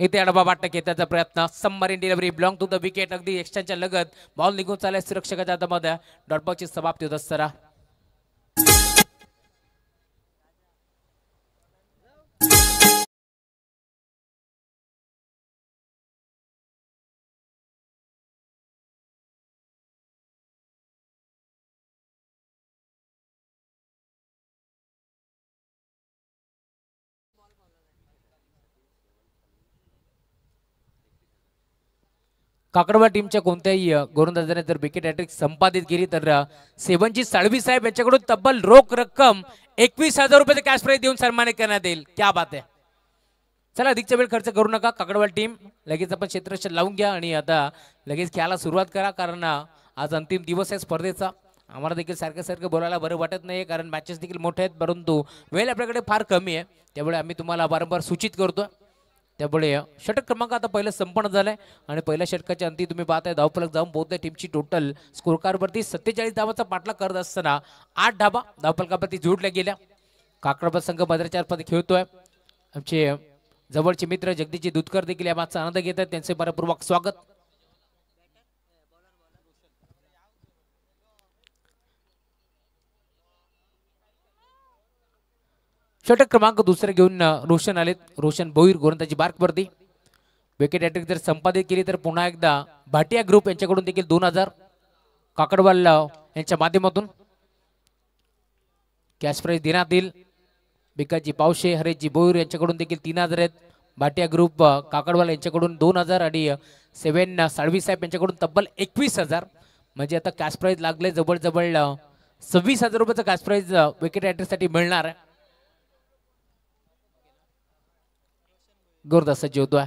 S1: इथे अडबा वाटणं घेण्याचा प्रयत्न. Submarine delivery belong to the wicket. अगदी एक्स्ट्राच्या लगत बॉल निघून चालल्या सुरक्षकाच्या हातामध्ये. डॉटबॉलची समाप्ती होत असताना काकडवाल टीमच्या कोणत्याही गोलंदाजाने जर विकेट हॅट्रिक संपादित केली तर सेवनजी साळवी साहेब यांच्याकडून तब्बल रोख रक्कम 21,000 रुपयाचे कॅश प्राइज देऊन सन्मानित करण्यात येईल. क्या बात आहे. चला अधिकचा वेळ खर्च करू नका. काकडवाल टीम लगेच आपण क्षेत्ररक्षक लावून घ्या आणि आता लगेच खेळायला सुरुवात करा, कारण आज अंतिम दिवस आहे स्पर्धेचा. आम्हाला देखील सारखं बोलायला बरं वाटत नाही, कारण मॅचेस देखील मोठे आहेत, परंतु वेळ आपल्याकडे फार कमी आहे. त्यामुळे आम्ही तुम्हाला वारंवार सूचित करतो. त्यामुळे षटक क्रमांक आता पहिलं संपन्न झालंय आणि पहिल्या षटकाच्या अंती तुम्ही पाहताय धावफलक जाऊन पोहोचलाय टीमची टोटल स्कोर कार्डवरती 47 धावांचा पाठलाग करत असताना 8 धावा धावफलकावरती जोडल्या गेल्या. काकडबा संघ मधराच्या मध्ये खेळतोय. आमचे जवळचे मित्र जगदीशजी दुधकर देखील या मॅचचा आनंद घेत आहेत, त्यांचे मनपूर्वक स्वागत. षटक क्रमांक दुसरे घेऊन रोशन आलेत. रोशन भोईर गोलंदाजी बार्कवरती. विकेट हॅट्रिक जर संपादित केली तर पुन्हा एकदा भाटिया ग्रुप यांच्याकडून देखील 2000 काकडवाल यांच्या माध्यमातून कॅश प्राइज देण्यात येईल. भिकाजी पावशे हरेशजी भोईर यांच्याकडून देखील 3000 आहेत. भाटिया ग्रुप काकडवाल यांच्याकडून 2000 आणि सेवन साळवी साहेब यांच्याकडून तब्बल 21000. म्हणजे आता कॅश प्राइज लागले जवळजवळ 26000 रुपयाचा कॅश प्राइज विकेट हॅट्रिकसाठी मिळणार आहे. गोरदास सज्ज होतोय.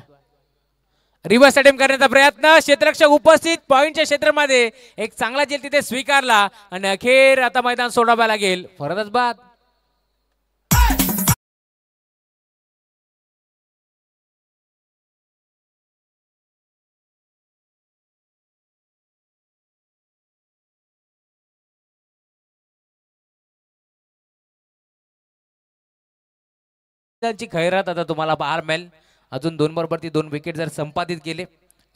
S1: रिव्हर्स अटेम्प्ट करण्याचा प्रयत्न, क्षेत्ररक्षक उपस्थित पॉइंटच्या क्षेत्रामध्ये एक चांगला झेल तिथे स्वीकारला आणि अखेर आता मैदान सोडावे लागेल. फरदच बाद. ची खैरात आता तुम्हाला पाहायला मिळेल. अजून 2 बरोबरती 2 विकेट जर संपादित केले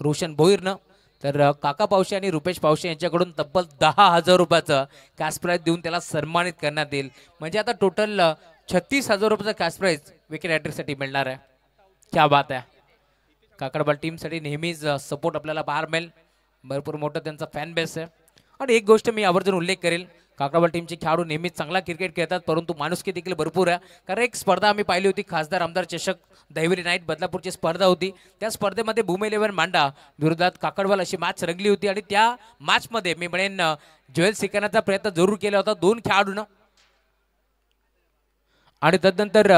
S1: रोशन भोईरनं तर काका पावशे आणि रुपेश पावशे यांच्याकडून तब्बल 10,000 रुपयाचं कॅश प्राइज देऊन त्याला सन्मानित करण्यात येईल. म्हणजे आता टोटल 36,000 रुपयाचा कॅश प्राइज विकेट हॅट्रिकसाठी मिळणार आहे. क्या बात आहे. काकडबाल टीमसाठी नेहमीच सपोर्ट आपल्याला पाहायला मिळेल. भरपूर मोठं त्यांचा फॅन बेस आहे. आणि एक गोष्ट मी आवर्जून उल्लेख करेल, काकडवाल टीमचे खेळाडू नेहमीच चांगला क्रिकेट खेळतात, परंतु माणुसकी देखील भरपूर आहे. कारण एक स्पर्धा आम्ही पाहिली होती, खासदार आमदार चषक दहिवरी नाईट बदलापूरची स्पर्धा होती. त्या स्पर्धेमध्ये भूमी 11 मांडा विरोधात काकडवाल अशी मॅच रंगली होती आणि त्या मॅचमध्ये मी म्हणेन ज्वेल शिकण्याचा प्रयत्न जरूर केला होता 2 खेळाडूंना. आणि तदनंतर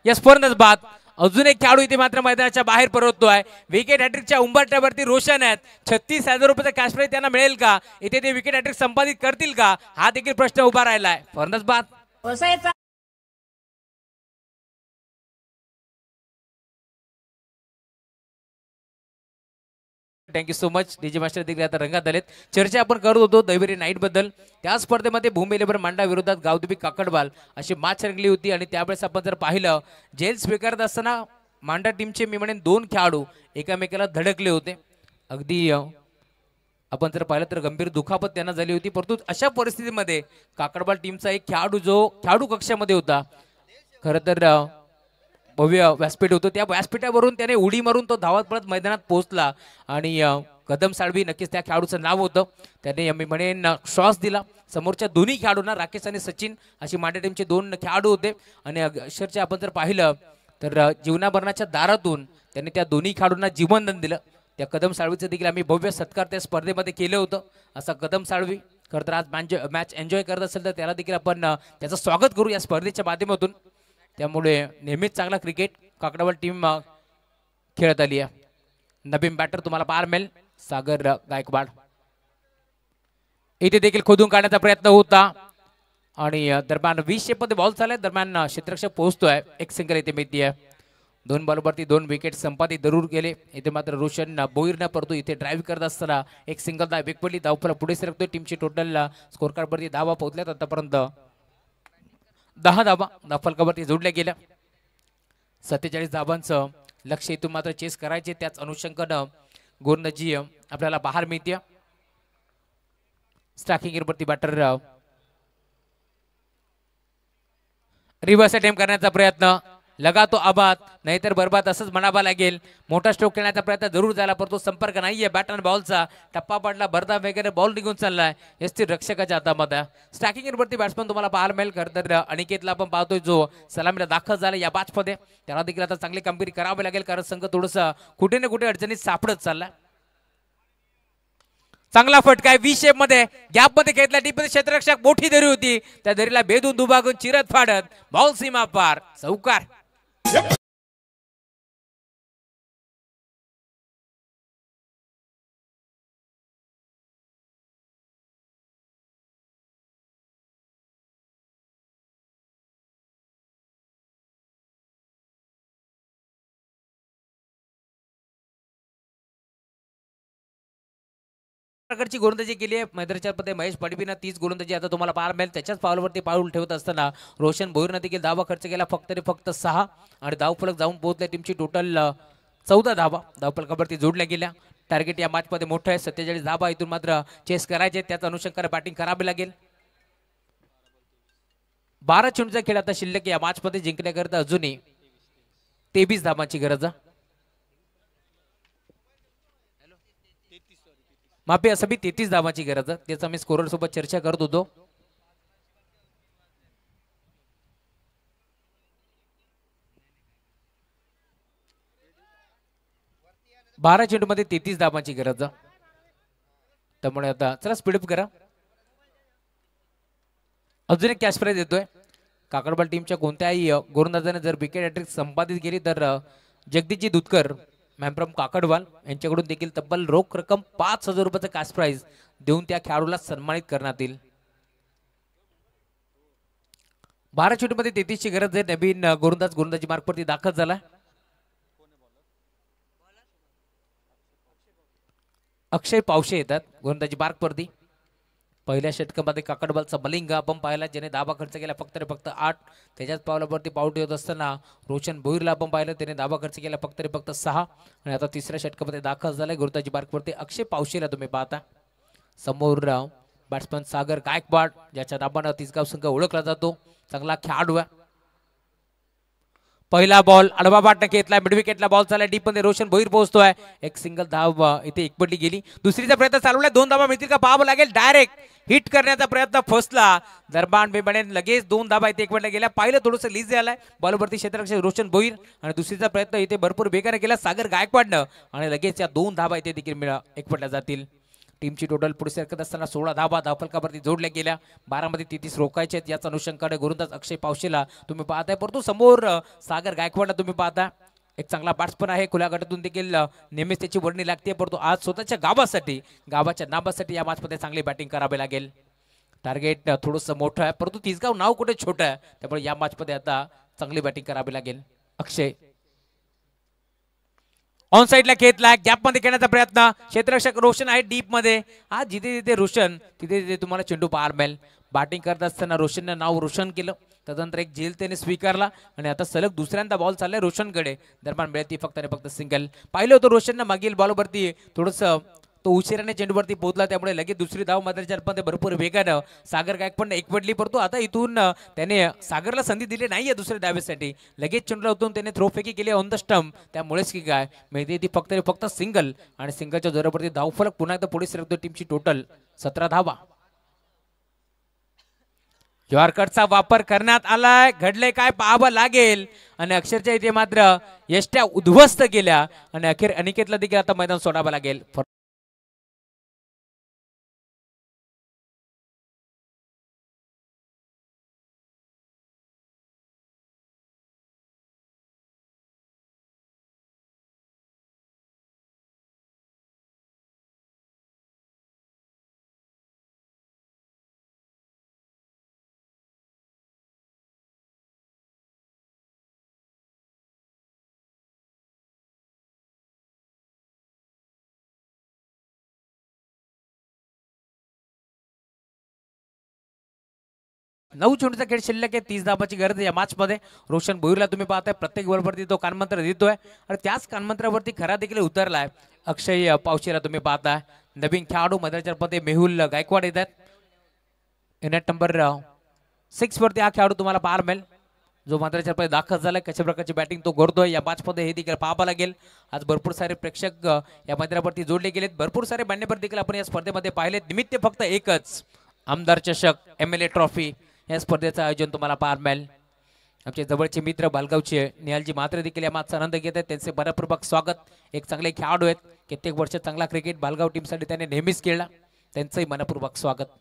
S1: या स्पर्धेत बाद अजून एक खेळाडू इथे मात्र मैदानाच्या बाहेर परततोय. विकेट हॅट्रिकच्या उंबरठ्यावरती रोशन आहेत. 36,000 रुपयाचा कॅश प्राइज त्यांना मिळेल का? इथे ते विकेट हॅट्रिक संपादित करतील का? हा देखील प्रश्न उभा राहिलाय. फर्नस बाद. Thank you so much. DJ master देखील आता रंगात आलेत. चर्चा आपण करत होतो दहिवरी नाईट बद्दल. त्या स्पर्धेमध्ये भूमी 11 मांडा विरोधात गावदेवी काकडवाल अशी मॅच रंगली होती आणि त्यावेळेस आपण जर पाहिलं जेल स्वीकारत असताना मांडा टीमचे मी म्हणेन 2 खेळाडू एकामेकाला धडकले होते. अगदी आपण जर पाहिलं तर गंभीर दुखापत त्यांना झाली होती. परंतु अशा परिस्थितीमध्ये काकडवाल टीमचा एक खेळाडू जो खेळाडू कक्षामध्ये होता, खरं तर भव्य व्यासपीठ होतं, त्या व्यासपीठावरून त्याने उडी मारून तो धावत पळत मैदानात पोहोचला आणि कदम साळवी नक्कीच त्या खेळाडूचं नाव होतं. त्याने मी म्हणेन श्वास दिला समोरच्या दोन्ही खेळाडूंना. राकेश आणि सचिन अशी मांडा टीमचे 2 खेळाडू होते आणि अक्षरशः आपण जर पाहिलं तर जीवनाभरणाच्या दारातून त्यांनी त्या दोन्ही खेळाडूंना जीवनदान दिलं. त्या कदम साळवीचं देखील आम्ही भव्य सत्कार त्या स्पर्धेमध्ये केलं होतं. असा कदम साळवी खरं तर आज मॅच एन्जॉय करत असेल तर त्याला देखील आपण त्याचं स्वागत करू या स्पर्धेच्या माध्यमातून. त्यामुळे नेहमीच चांगला क्रिकेट काकडवाल टीम खेळत आली आहे. नवीन बॅटर तुम्हाला पाहायला मिळेल सागर गायकवाड. इथे देखील खोदून काढण्याचा प्रयत्न होता आणि दरम्यान 20 मध्ये बॉल चाललाय. दरम्यान क्षेत्ररक्षक पोहोचतोय. एक सिंगल इथे मिळती आहे. 2 बॉलवरती 2 विकेट संपादित जरूर केले. इथे मात्र रोशन भोईरनं परंतु इथे ड्राईव्ह करत असताना एक सिंगल धाव वेग पडली. धावफलक पुढे सरकतोय. टीमची टोटल स्कोर कार्डवरती धावा पोहोचल्यात आतापर्यंत 10 धावा धावफलकावरती जोडल्या गेल्या. 47 धावांचं लक्ष इथून मात्र चेस करायचे. त्याच अनुषंगानं गोलंदाजी आपल्याला बाहेर मिळते. स्ट्रायकिंग वरती बॅटर रिव्हर्स अटेम्प्ट करण्याचा प्रयत्न, लगा तो आबाद नाहीतर बरबाद असंच म्हणावा लागेल. मोठा स्ट्रोक खेळण्याचा प्रयत्न जरूर झाला परंतु संपर्क नाहीये बॅट आणि बॉलचा. टप्पा पडला, भरदा वगैरे बॉल निघून चाललाय. एसटी रक्षकाच्या हातामध्ये. स्ट्रायकिंग वरती बॅट्समन तुम्हाला पाहायला मिळेल. खरं तर अनिकेतला आपण पाहतोय जो सलामीला दाखल झाला या मॅचमध्ये. त्याला देखील आता चांगली कामगिरी करावी लागेल कारण संघ थोडंसं कुठे ना कुठे अडचणीत सापडत चाललाय. चांगला फटका आहे. व्ही शेप मध्ये गॅप मध्ये घेतला. डीपमध्ये क्षेत्ररक्षक मोठी दरी होती. त्या दरीला बेदून दुभागून चिरत फाडत बॉल सीमा पार चौकार. प्रकारची गोलंदाजी केली आहे मैदानाच्या मध्ये महेश पडबीनं 30 गोलंदाजी आता तुम्हाला पाहायला मिळेल. त्याच्याच पावलावरती पाऊल ठेवत असताना रोशन भोईरनं देखील धावा खर्च केला फक्त 6 आणि धावफलक जाऊन पोहोचले टीमची टोटल 14 धावा धावफलकावरती जोडल्या गेल्या. टार्गेट या मॅचमध्ये मोठं आहे 47 धावा इथून मात्र चेस करायचे त्याच अनुषंगाने बॅटिंग करावी लागेल. 12 चेंडूचा खेळ आता शिल्लक या मॅचमध्ये जिंकण्याकरता अजूनही 23 धावांची गरज आहे. माफी असं बी 33 धावांची गरज आहे त्याचा मी स्कोरर सोबत चर्चा करत होतो. बारा चेंडू मध्ये 33 धावांची गरज आहे. त्यामुळे आता चला स्पीडअप करा. अजून एक कॅश प्राइज देतोय. काकडबल टीमच्या कोणत्याही गोलंदाजाने जर विकेट हॅट्रिक संपादित केली तर जगदीशजी दुधकर मॅम काकडवाल यांच्याकडून देखील तब्बल रोख रक्कम 5,000 रुपयाचा कॅश प्राइज देऊन त्या खेळाडूला सन्मानित करण्यात येईल. 12 चेंडू मध्ये 33 ची गरज आहे. नवीन गोलंदाजी मार्कवरती दाखल झाला. अक्षय पावशे येतात गोलंदाजी मार्कवरती. पहिल्या षटकामध्ये काकडवालचा मलिंग आपण पाहिला ज्याने धावा खर्च केला फक्त 8. त्याच्याच पावलावरती पाऊल ठेवत असताना रोशन भोईरला आपण पाहिलं त्याने धावा खर्च केला फक्त 6 आणि आता तिसऱ्या षटकामध्ये दाखल झालाय गोलंदाजी मार्कवरती अक्षय पावशेला तुम्ही पाहता. समोर बॅट्समन सागर गायकवाड ज्याच्या नावानं तिसगाव संघ ओळखला जातो. चांगला खेळाडू आहे. पहिला बॉल अडवा बाटने घेतलाय मिड विकेटला बॉल चाललाय डीप मध्ये रोशन भोईर पोहोचतोय. एक सिंगल धाव इथे एकपटली गेली. दुसरीचा प्रयत्न चालवलाय 2 धावा मिळतील का पाहावं लागेल. डायरेक्ट हिट करण्याचा प्रयत्न फसला. दरबान बेबणे लगेच 2 धावा इथे एकपटल्या गेल्या. पाहिलं थोडंसं लीज झालाय बॉलवरती क्षेत्ररक्षक रोशन भोईर आणि दुसरीचा प्रयत्न इथे भरपूर बेगाने केला सागर गायकवाडनं आणि लगेच या 2 धावा इथे देखील एकपटल्या जातील. टीमची टोटल पुढे सरकत असताना 16 धावा धावफलकावरती जोडल्या गेल्या. 12 मध्ये 33 रोखायचे आहेत. याचा अनुषंगाने गोलंदाज अक्षय पावशेला तुम्ही पाहताय. परंतु समोर सागर गायकवाडला तुम्ही पाहता एक चांगला बॅट्समन आहे. खुल्या गटातून देखील नेहमीच त्याची वर्णी लागते. परंतु आज स्वतःच्या गावाच्या नावासाठी या मॅचमध्ये चांगली बॅटिंग करावी लागेल. टार्गेट थोडंसं मोठं आहे परंतु तिसगाव नाव कुठे छोटं आहे त्यामुळे या मॅचमध्ये आता चांगली बॅटिंग करावी लागेल. अक्षय ऑन साइडला घेतला गॅप मध्ये खेळण्याचा प्रयत्न क्षेत्ररक्षक रोशन आहे डीप मध्ये. आज जिथे जिथे रोशन तिथे तुम्हाला चेंडू पाहायला मिळेल. बॅटिंग करत असताना रोशनने नाव रोशन केलं त्यानंतर एक झेल त्याने स्वीकारला आणि आता सलग दुसऱ्यांदा बॉल चाललाय रोशनकडे. दरम्यान मिळती फक्त सिंगल. पाहिलं होतं रोशननं मागील बॉलवरती थोडंसं तो उशिराने चेंडूवरती पोहोचला त्यामुळे लगेच दुसरी धाव मैदानाच्या भरपूर वेगानं सागर गायकवाडने एकवटली. परंतु आता इथून त्याने सागरला संधी दिली नाहीये दुसऱ्या धावेसाठी. लगेच चेंडूला उतरून त्याने थ्रोफेकी केली ऑन द स्टंप. त्यामुळेच की काय मिळते ती फक्त सिंगल आणि सिंगलच्या जोरावरती धावफलक पुन्हा एकदा पुढे सरकतो. टीमची टोटल 17 धावा. यॉर्करचा वापर करण्यात आलाय. घडले काय पाहावं लागेल आणि अक्षरच्या इथे मात्र यष्ट्या उद्ध्वस्त केल्या आणि अखेर अनिकेतला देखील आता मैदान सोडावं लागेल. नऊ चेंडूचा खेळ शिल्लक आहे. 30 धावांची गरज आहे या मॅच मध्ये. रोशन भोईरला तुम्ही पाहताय प्रत्येक बॉलवरती तो कानमंत्र देतोय आणि त्याच कानमंत्रावरती खरा देखील उतरलाय. अक्षय पावशेला तुम्ही पाहताय. नवीन खेळाडू मैदानाच्या मध्ये मेहुल गायकवाड येतात. नेट नंबर 6 वरती हा खेळाडू तुम्हाला पाहायला मिळेल जो मैदानाच्या मध्ये दाखल झालाय. कशा प्रकारची बॅटिंग तो करतोय या मॅच मध्ये हे देखील पाहावं लागेल. आज भरपूर सारे प्रेक्षक या मैदानावरती जोडले गेलेत. भरपूर सारे मान्यवर देखील आपण या स्पर्धेमध्ये पाहिलेत. निमित्त फक्त एकच आमदार चषक MLA ट्रॉफी या स्पर्धेचं आयोजन तुम्हाला पाहायला मिळेल. आमचे जवळचे मित्र बालगावचे निहालजी मात्रे देखील या मॅचचा आनंद घेत आहेत. त्यांचे मनपूर्वक स्वागत. एक चांगले खेळाडू आहेत. कित्येक वर्ष चांगला क्रिकेट बालगाव टीमसाठी त्याने नेहमीच खेळला. त्यांचंही मनपूर्वक स्वागत.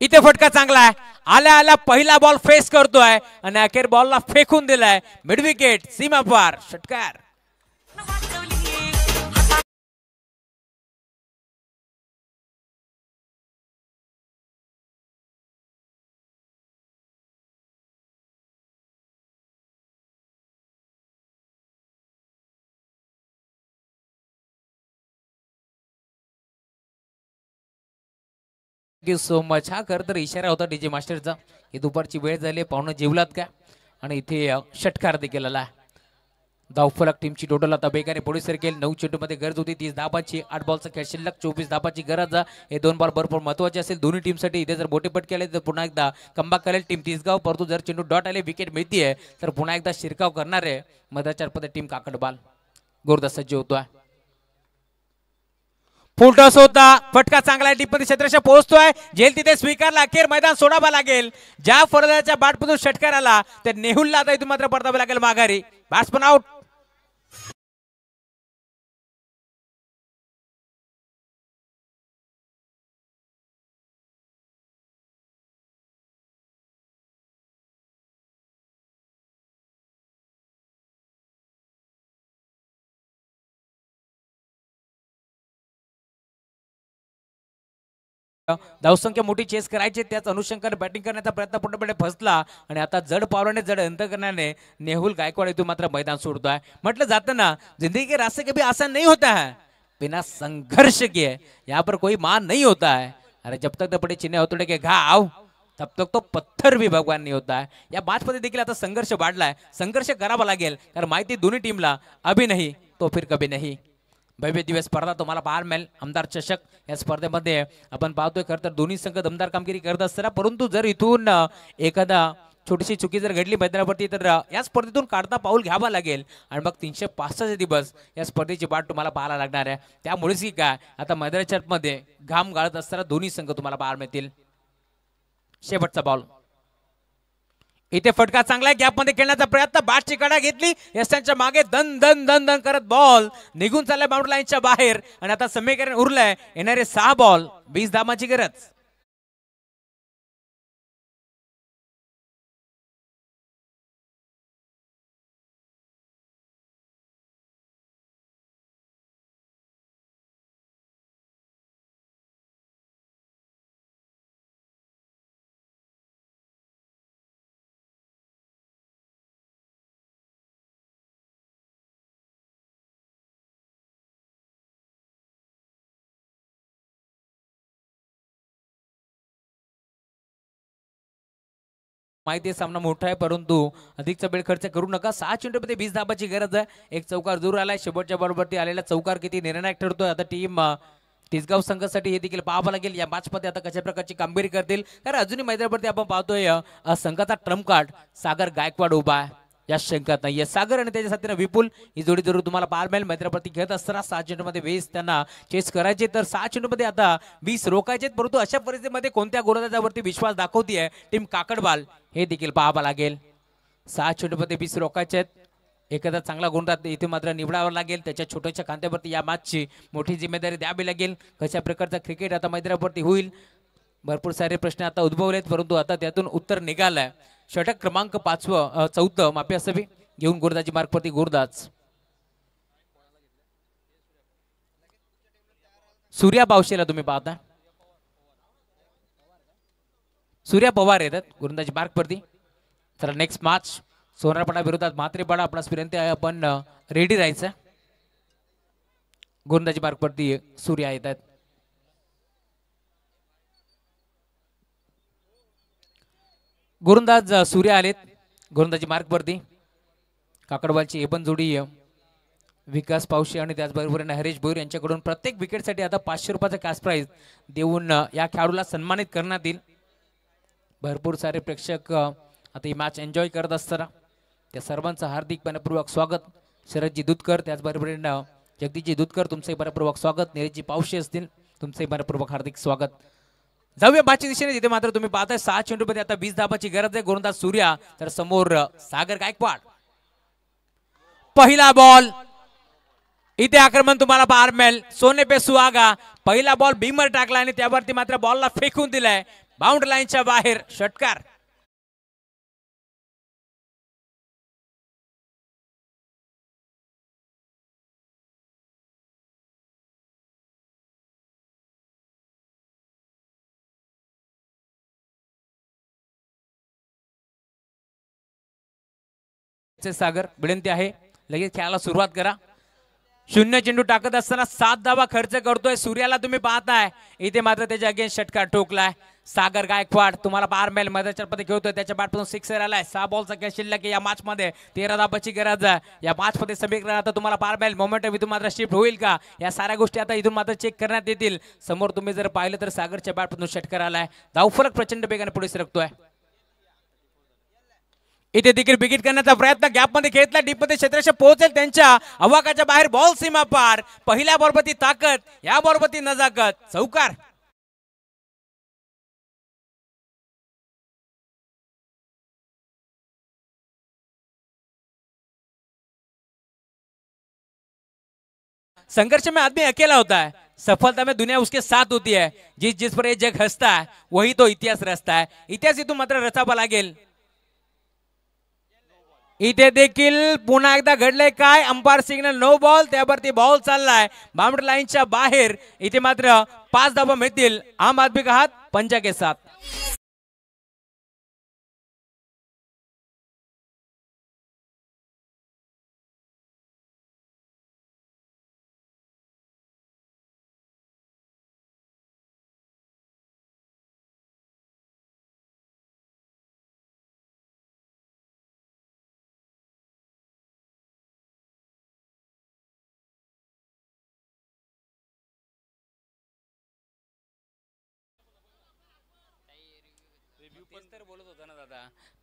S1: इथे फटका चांगला आहे. आला पहिला बॉल फेस करतोय आणि अखेर बॉलला फेकून दिलाय मिड विकेट सीमा पार षटकार. Thank you so much. हा खरं तर इशारा होता डीजे मास्टरचा की दुपारची वेळ झाली, पाहुणं जेवलात का. आणि इथे षटकार देखील आला. धावफलक टीमची टोटल आता बेगाने पुढे सरकेल. 9 चेंडूमध्ये गरज होती 30 धाबाची. 8 बॉलचा खेळ शिल्लक 24 धाबाची गरज. हे 2 बॉल भरपूर महत्वाचे असेल दोन्ही टीमसाठी. इथे जर मोठे पट केले तर पुन्हा एकदा कमबॅक करेल टीम तिसगाव. परंतु जर चेंडू डॉट आले विकेट मिळतीये तर पुन्हा एकदा शिरकाव करणार आहे मधाच्या पद्धती टीम काकडबाल. गोरदा सज्ज होतोय. फुलटॉस होता, फटका चांगला टीपमध्ये क्षेत्रशः पोहोचतोय. जेल तिथे स्वीकारला. अखेर मैदान सोडावं लागेल. ज्या फलंदाजाच्या बॅटमधून षटकार आला त्या नेहुलला आता इथून मात्र परतावं लागेल माघारी. Batsman out. धावसंख्या मोठी चेस करायची त्याच अनुषंगाने बॅटिंग करण्याचा प्रयत्न पूर्णपणे फसला आणि आता जड पावलाने जड अंतकरणाने नेहुल गायकवाड इथून मात्र मैदान सोडतोय. म्हटलं जातं ना जिंदगी के रास्ते कभी आसान नहीं होता है, बिना संघर्ष किए यहाँ पर कोई मान नहीं होता है. अरे जब तक बड़े चिन्ह होतोडे के घाव तब तक तो पत्थर भी भगवान नहीं होता है. या मॅच मध्ये देखील आता संघर्ष वाढलाय. संघर्ष करावा लागेल कारण माहिती दोन्ही टीमला अभी नहीं तो फिर कभी नहीं. भव्य दिवस स्पर्धा तुम्हाला पाहायला मिळेल. आमदार चषक या स्पर्धेमध्ये आपण पाहतोय खरं तर दोन्ही संघ दमदार कामगिरी करत असताना परंतु जर इथून एखादा छोटीशी चुकी जर घडली मैदानावरती तर या स्पर्धेतून काढता पाऊल घ्यावा लागेल आणि मग 365 दिवस या स्पर्धेची वाट तुम्हाला पाहायला लागणार आहे. त्यामुळेच की काय आता मैदानाच्या मध्ये घाम गाळत असताना दोन्ही संघ तुम्हाला पाहायला मिळतील. शेवटचा बॉल इथे फटका चांगला गॅप मध्ये खेळण्याचा प्रयत्न. बॅटची कडा घेतली यशांच्या मागे दन दन दन दन करत बॉल निघून चाललाय बाउंड्री लाईनच्या बाहेर आणि आता समीकरण उरलंय. येणारे 6 बॉल 20 धावांची गरज. माहिती सामना मोठा आहे परंतु अधिकचा वेळ खर्च करू नका. 6 चेंडूमध्ये 20 धाबाची गरज आहे. एक चौकार दूर आलाय. शेवटच्या बॉलवरती आलेला चौकार किती निर्णायक ठरतोय. आता टीम तिसगाव संघासाठी हे देखील पाहावं लागेल या मॅच मध्ये आता कशा प्रकारची कामगिरी करतील. कारण अजूनही मैदानावरती आपण पाहतोय संघाचा ट्रम्प कार्ड सागर गायकवाड उभा आहे. या शंकात नाहीये. सागर आणि त्याच्या साथीने विपुल ही जोडी जरूर तुम्हाला पाहायला मिळेल. मैदानावरती खेळत असताना 6 चेंडूमध्ये 20 त्यांना चेस करायचे तर 6 चेंडूमध्ये आता 20 रोखायचे. परंतु अशा परिस्थितीमध्ये कोणत्या गोलंदाजावरती विश्वास दाखवतीये टीम काकडबाल हे देखील पाहावं लागेल. 6 चेंडूमध्ये 20 रोखायचे आहेत. एखादा चांगला गोलंदाज इथे मात्र निवडावा लागेल. त्याच्या छोट्याच्या खांद्यावरती या मॅचची मोठी जिम्मेदारी द्यावी लागेल. कशा प्रकारचा क्रिकेट आता मैदानावरती होईल भरपूर सारे प्रश्न आता उद्भवलेत परंतु आता त्यातून उत्तर निघालंय. षटक क्रमांक 4 माफी असावी घेऊन गोरदाची मार्गवरती गोरदाज सूर्या बावशेला तुम्ही पाहता. सूर्या पवार येतात गोरंदाजी मार्गवरती. चला नेक्स्ट मॅच सोनारपाडा विरोधात म्हात्रेपाडा. आपणास विनंती आहे आपण रेडी राहायचं. गोरंदाजी मार्गवरती सूर्या येतात. गोलंदाज सूर्या आलेत गोलंदाजी मार्गवरती. काकडवालची एबन जोडी विकास पावशे आणि त्याचबरोबर हरीश भोईर यांच्याकडून प्रत्येक विकेटसाठी आता 500 रुपयाचा कॅश प्राइज देऊन या खेळाडूला सन्मानित करण्यात येईल. भरपूर सारे प्रेक्षक आता ही मॅच एन्जॉय करत असताना त्या सर्वांचं हार्दिक मनपूर्वक स्वागत. शरदजी दूधकर त्याचबरोबर जगदीशजी दूधकर तुमचे मनपूर्वक स्वागत. निलेशजी पावशे असतील तुमचे मनपूर्वक हार्दिक स्वागत. जाऊया बाची दिशेने. जिथे मात्र तुम्ही पाहताय 6 चेंडूमध्ये आता 20 धाबाची गरज आहे. गोलंदाज सूर्या तर समोर सागर गायकवाड. पहिला बॉल इथे आक्रमण तुम्हाला पाहायला मिळेल. सोने पे सुहागा पहिला बॉल बीमर टाकला आणि त्यावरती मात्र बॉलला फेकून दिलाय बाउंड्री लाईनच्या बाहेर. षटकार. सागर विनंती आहे लगेच खेळायला सुरुवात करा. शून्य चेंडू टाकत असताना 7 धावा खर्च करतोय सूर्याला तुम्ही पाहताय. इथे मात्र त्याच्या अगेन्स्ट षटकार ठोकलाय. सागर गायकवाड तुम्हाला बार मेल मैदानाच्या मध्ये खेळतोय. त्याच्या बॅटपासून सिक्सर आलाय. 6 बॉलचा खेळ शिल्लक आहे या मॅच मध्ये. 13 धाबाची गरज आहे या मॅच मध्ये. समीकरण आता तुम्हाला बार मेल मोमेंटम इथून मात्र शिफ्ट होईल का या साऱ्या गोष्टी आता इथून मात्र चेक करण्यात येतील. समोर तुम्ही जर पाहिलं तर सागरच्या बॅटपासून षटकार आलाय. धावफलक प्रचंड वेगाने पुढे सरकतोय. इथे देखील विकेट करण्याचा प्रयत्न गॅप मध्ये घेतला. डीप मध्ये क्षेत्ररक्षक पोहोचेल त्यांच्या अवाकाच्या बाहेर. बॉल सीमा पार. पहिल्या बॉलवरती ताकद, या बॉलवरती नजाकत. चौकार. संघर्ष में आदमी अकेला होता है, सफलता में दुनिया उसके साथ होती है. जिस पर ये जग हसता है वही तो इतिहास रचता है. इतिहास इथून मात्र रचावा लागेल. इथे देखील पुन्हा एकदा घडलंय काय. Umpire signal no ball. त्यावरती बॉल चाललाय बाउंड्री लाईनच्या बाहेर. इथे मात्र 5 धावा मिळतील आम आदमी का हात पंजा के साथ.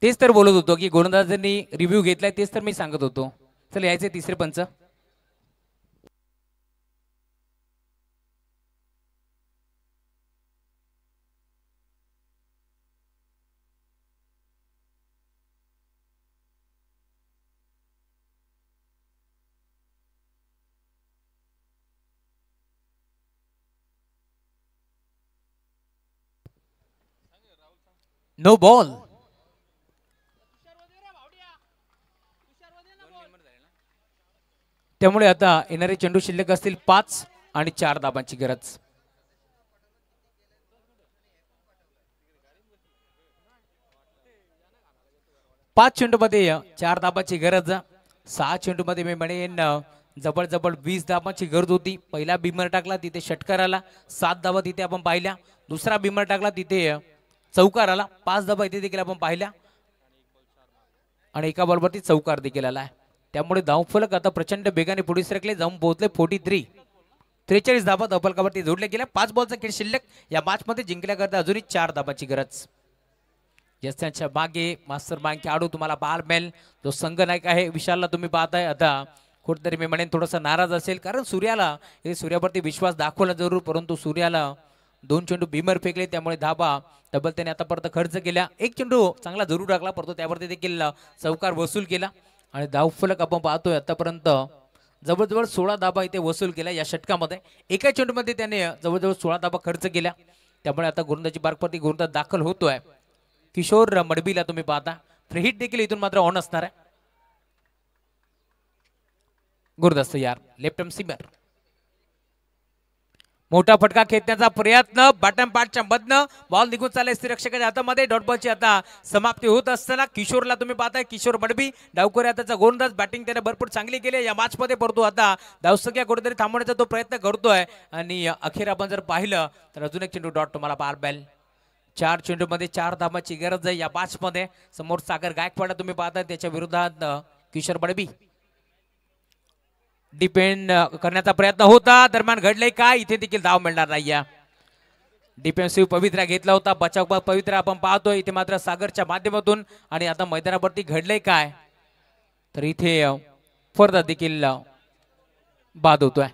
S1: तेच तर बोलत होतो की गोलंदाजांनी रिव्ह्यू घेतलाय. तेच तर मी सांगत होतो. चल यायचे तिसरे पंच. No ball. त्यामुळे आता येणारे चेंडू शिल्लक असतील 5 आणि 4 धाबांची गरज. 5 चेंडू मध्ये 4 धाबाची गरज. 6 चेंडू मध्ये मी म्हणेन जवळ जवळ 20 धाबांची गरज होती. पहिला बिमर टाकला तिथे षटकार आला. 7 धाबा तिथे आपण पाहिल्या. दुसरा बिमर टाकला तिथे चौकार आला. 5 धाबा इथे देखील आपण पाहिल्या आणि एका बॉलवरती चौकार देखील आला. त्यामुळे धावफलक आता प्रचंड वेगाने पुढे सरकले. जाऊन पोहोचले 43. 43 धाबा धावफलकावरती जोडल्या गेल्या. 5 बॉलचा खेळ शिल्लक. या मॅच मध्ये जिंकल्याकरता अजूनही 4 धाबाची गरज. त्यांच्या मागे मास्टर माइंड खेळाडू तुम्हाला बाल मेल जो संघ नायक आहे विशालला तुम्ही पाहताय. आता कुठेतरी मी म्हणेन थोडासा नाराज असेल कारण सूर्यावरती विश्वास दाखवला जरूर, परंतु सूर्याला 2 चेंडू बिमर फेकले त्यामुळे धाबा डबल त्याने आतापर्यंत खर्च केला. 1 चेंडू चांगला जरूर टाकला परंतु त्यावरती देखील चौकार वसूल केला आणि धावफलक आपण पाहतोय आतापर्यंत जवळजवळ 16 धाबा इथे वसूल केला या षटकामध्ये. एका चेंडूमध्ये त्याने जवळजवळ 16 धाबा खर्च केला. त्यामुळे आता गोलंदाजी बारवरती गोलंदाज दाखल होतोय. किशोर मडबीला तुम्ही पाहता. फ्री हिट देखील इथून मात्र ऑन असणार आहे. गुरुदस्त यार लेफ्ट आर्म सीमर. मोठा फटका खेचण्याचा प्रयत्न बॅटन पाठच्या मधनं बॉल निघून चालले रक्षकाच्या हातामध्ये. डॉट बॉलची आता समाप्ती होत असताना किशोरला तुम्ही पाहताय. किशोर मडबी डावखोऱ्या त्याचा गोलंदाज. बॅटिंग त्याने भरपूर चांगली केली या मॅच मध्ये, परंतु आता धावसंख्या कुठेतरी थांबवण्याचा तो प्रयत्न करतोय आणि अखेर आपण जर पाहिलं तर अजून एक चेंडू डॉट तुम्हाला बार बॅल. 4 चेंडू मध्ये 4 धाबाची गरज आहे या मॅच मध्ये. समोर सागर गायकवाड तुम्ही पाहताय त्याच्या विरोधात किशोर मडबी. डिपेंड करण्याचा प्रयत्न होता दरम्यान घडले काय. इथे देखील धाव मिळणार नाही. डिफेन्सिव्ह पवित्रा घेतला होता. बचाव पवित्रा आपण पाहतोय इथे मात्र सागरच्या माध्यमातून. आणि आता मैदानावरती घडले काय तर इथे फरदा देखील बाद होतोय.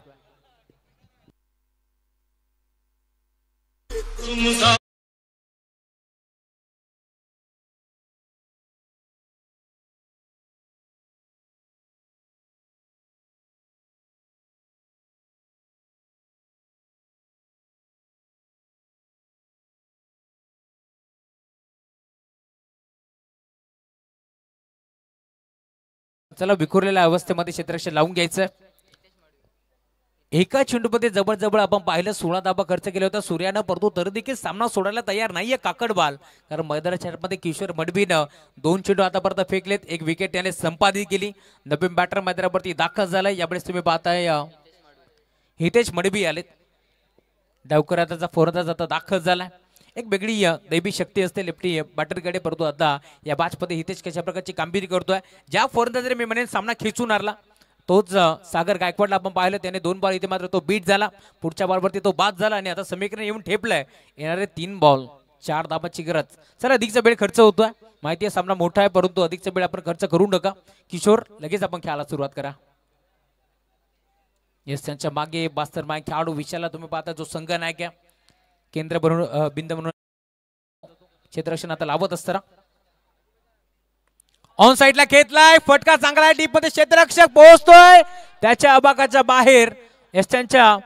S1: चला विखुरलेल्या अवस्थेमध्ये क्षेत्ररक्षण लावून घ्यायचं. एका चेंडूमध्ये जवळजवळ आपण पाहिलं 16 धाबा खर्च केला होता सूर्यानं, परंतु तरी देखील सामना सोडायला तयार नाहीये काकडबाल. कारण मैदानाच्या मध्ये किशोर मडबीनं 2 चेंडू आतापर्यंत फेकलेत. 1 विकेट त्याने संपादित केली. नवीन बॅटर मैदानावरती दाखल झालाय. यावेळेस तुम्ही पाहताय हितेश मडबी आलेत. डावकराचा फोरंदाज आता दाखल झाला. एक वेगळी दैवी शक्ती असते लेफ्टी बॅटरकडे, परंतु आता या बॅचमध्ये हितेश कशा प्रकारची कामगिरी करतोय. ज्या फोरंदाजाने मी म्हणेन सामना खेचून आणला तोच सागर गायकवाडला आपण पाहिलं. त्याने 2 बॉल इथे मात्र तो बीट झाला. पुढच्या बॉलवरती तो बाद झाला आणि आता समीकरण येऊन ठेपलाय. येणारे 3 बॉल 4 धाबाची गरज. चला अधिकचा वेळ खर्च होतोय, माहिती आहे सामना मोठा आहे, परंतु अधिकचा वेळ आपण खर्च करू नका. किशोर लगेच आपण खेळायला सुरुवात करा. येस, त्यांच्या मागे बास्तर माय खेळाडू विशाला तुम्ही पाहता जो संघ नायक आहे, केंद्र बनवून बिंद म्हणून क्षेत्ररक्षण आता लावत असताना ऑन साइडला खेचलाय. फटका चांगला आहे. डीप मध्ये क्षेत्ररक्षक पोहोचतोय त्याच्या अबाकाच्या बाहेर. येस, त्यांच्या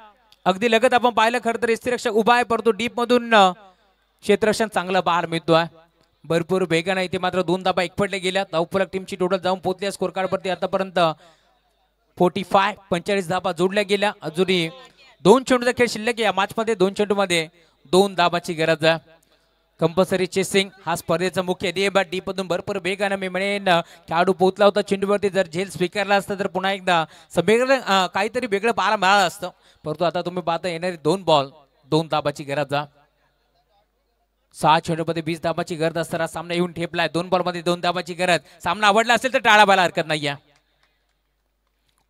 S1: अगदी लगत आपण पाहिलं खरं तर क्षेत्ररक्षक उभा आहे, परंतु डीप मधून क्षेत्ररक्षण चांगला बाहेर मिळतोय. भरपूर वेगाने इथे मात्र 2 धाबा एकपटले गेल्या. धावफलक टीमची टोटल जाऊन पोहोचली. स्कोर कार्ड वरती आतापर्यंत 45 धाबा जोडल्या गेल्या. अजूनही 2 चेंडूचा खेळ शिल्लक या मॅच मध्ये. 2 चेंडू मध्ये 2 धाबाची गरज आहे. कंपल्सरी चेसिंग हा स्पर्धेचा मुख्य ध्येय. डीप मधून भरपूर वेगाने मी म्हणेन खेळाडू पोहोचला होता चेंडूवरती. जर झेल स्वीकारला असता तर पुन्हा एकदा समीकरण काहीतरी वेगळं पाहायला मिळालं असतं, परंतु आता तुम्ही पाहता येणारी 2 बॉल 2 धाबाची गरज आहे. 6 चेंडूमध्ये 20 धाबाची गरज असताना सामना येऊन ठेपलाय. 2 बॉल मध्ये 2 धाबाची गरज. सामना आवडला असेल तर टाळा बायला हरकत नाहीये.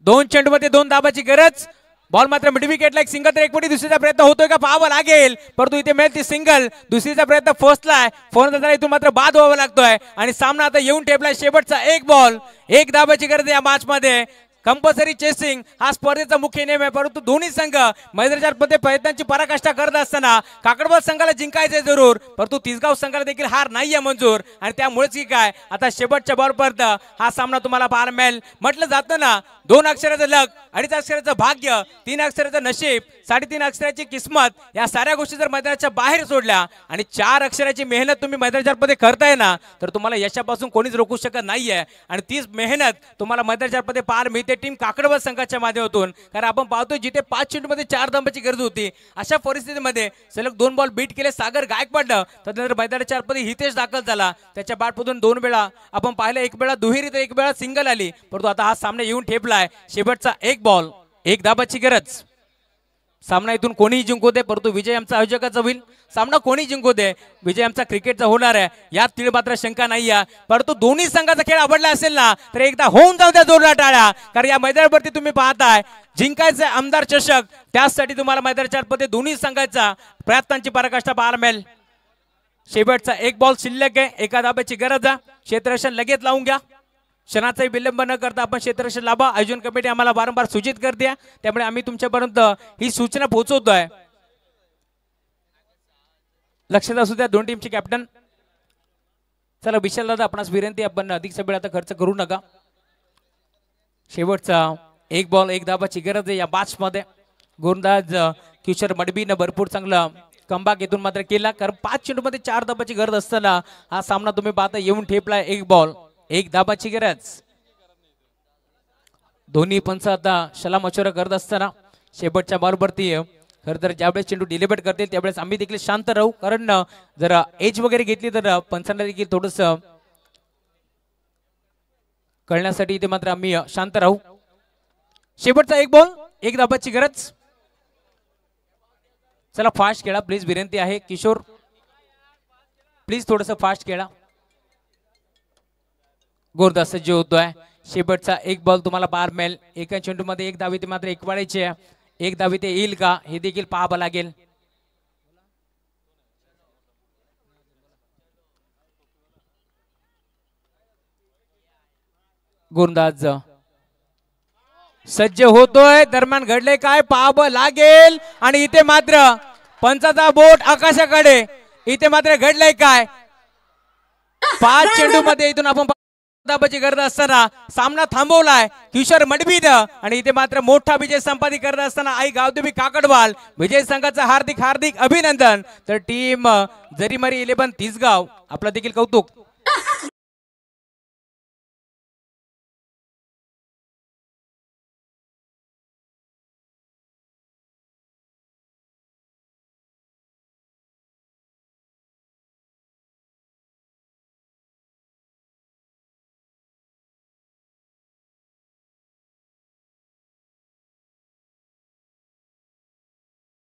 S1: 2 चेंडूमध्ये 2 धाबाची गरज. बॉल मात्र मिड विकेटला एक सिंगल तर एकपटी दुसरीचा प्रयत्न होतोय का पाहावं लागेल, परंतु इथे मिळेल ती सिंगल. दुसरीचा प्रयत्न फर्स्टला फोन इथून मात्र बाद व्हावा लागतोय आणि सामना आता येऊन ठेपलाय. शेवटचा 1 बॉल 1 धाबाची गरज या मॅच मध्ये. कंपल्सरी चेसिंग हा स्पर्धेचा मुख्य नियम आहे, परंतु दोन्ही संघ मैदानाच्या प्रयत्नांची पराकाष्ठा करत असताना काकडबोळ संघाला जिंकायचे जरूर, परंतु तिसगाव संघाला देखील हार नाहीये मंजूर. आणि त्यामुळेच की काय आता शेवटच्या बॉलपर्यंत हा सामना तुम्हाला पाहायला मिळेल. म्हटलं जातं ना 2 अक्षराचं लक, 2.5 अक्षराचं भाग्य, 3 अक्षराचं नशीब, 3.5 अक्षराची किस्मत, या साऱ्या गोष्टी जर मैदानाच्या बाहेर सोडल्या आणि 4 अक्षराची मेहनत तुम्ही मैदानाच्या करताय ना, तर तुम्हाला यशापासून कोणीच रोखू शकत नाहीये. आणि तीच मेहनत तुम्हाला मैदानाच्या पाहायला मिळते टीम काकडबोळ संघाच्या माध्यमातून. कारण आपण पाहतोय जिथे 5 चेंडूमध्ये 4 धाबांची गरज होती, अशा परिस्थितीमध्ये सलग 2 बॉल बीट केले सागर गायकवाड. त्यानंतर मैदानाच्या आतमध्ये हितेश दाखल झाला. त्याच्या बॅटमधून 2 वेळा आपण पाहिलं, 1 वेळा दुहेरी तर 1 वेळा सिंगल आली, परंतु आता हा सामना येऊन ठेपलाय. शेवटचा 1 बॉल 1 धाबाची गरज. सामना इथून कोणीही जिंकू दे, परंतु विजय आमचा आयोजकाचा होईल. सामना कोणी जिंकू दे, विजय आमचा क्रिकेटचा होणार आहे, यात तीळ मात्र शंका नाही आहे. परंतु दोन्ही संघाचा खेळ आवडला असेल ना, तर एकदा होऊन जाऊ द्या जोरदार टाळ्या. कारण या मैदानावरती तुम्ही पाहताय जिंकायचे आमदार चषक, त्यासाठी तुम्हाला मैदानाच्या आतमध्ये दोन्ही संघाचा प्रयत्नांची पराकाष्ठा पाहायला मिळेल. शेवटचा 1 बॉल शिल्लक आहे, 1 धाब्याची गरज आहे. क्षेत्ररक्षण लगेच लावून घ्या. क्षणाचाही विलंब न करता आपण क्षेत्ररक्षण लावा. आयोजन कमिटी आम्हाला वारंवार सूचित करते, त्यामुळे आम्ही तुमच्यापर्यंत ही सूचना पोहोचवतोय. लक्षात असू द्या 2 टीमचे कॅप्टन. चला विशाल दादा, आपणास विनंती, आपण अधिकचा वेळ आता खर्च करू नका. शेवटचा 1 बॉल 1 धाबाची गरज आहे या मॅच मध्ये. गोलंदाज किशोर मडबीनं भरपूर चांगला कमबॅक इथून मात्र केला, कारण 5 चेंडूमध्ये 4 धाबाची गरज असताना हा सामना तुम्ही पाहता येऊन ठेपला. 1 बॉल 1 धाबाची गरज. दोन्ही पंच आता शलामशोरा करत असताना शेवटच्या बॉलवरती खरं तर ज्यावेळेस चेंडू डिलिव्हर करतील त्यावेळेस आम्ही देखील शांत राहू, कारण जर एज वगैरे घेतली तर पंचांना देखील थोडस कळण्यासाठी इथे मात्र आम्ही शांत राहू. शेवटचा 1 बॉल 1 धाबाची गरज. चला फास्ट खेळा प्लीज, विनंती आहे. किशोर प्लीज थोडस फास्ट खेळा. गोरदास सज्ज होतोय. शेवटचा 1 बॉल तुम्हाला पार मिळेल. एका चेंडू मध्ये 1 धावी ते मात्र 1 वाढायची आहे. 1 धावी ते येईल का हे देखील पाहावं लागेल. गोलंदाज सज्ज होतोय. दरम्यान घडले काय पाहावं लागेल. आणि इथे मात्र पंचाचा बोट आकाशाकडे. इथे मात्र घडलंय काय. 5 चेंडू मध्ये इथून आपण धाबाची गरज असताना सामना थांबवलाय किशोर मडबीनं. आणि इथे मात्र मोठा विजय संपादित करत असताना आई गावदेवी काकडवाल विजय संघाचं हार्दिक हार्दिक अभिनंदन. तर टीम जरीमरी 11 तिसगाव आपलं देखील कौतुक.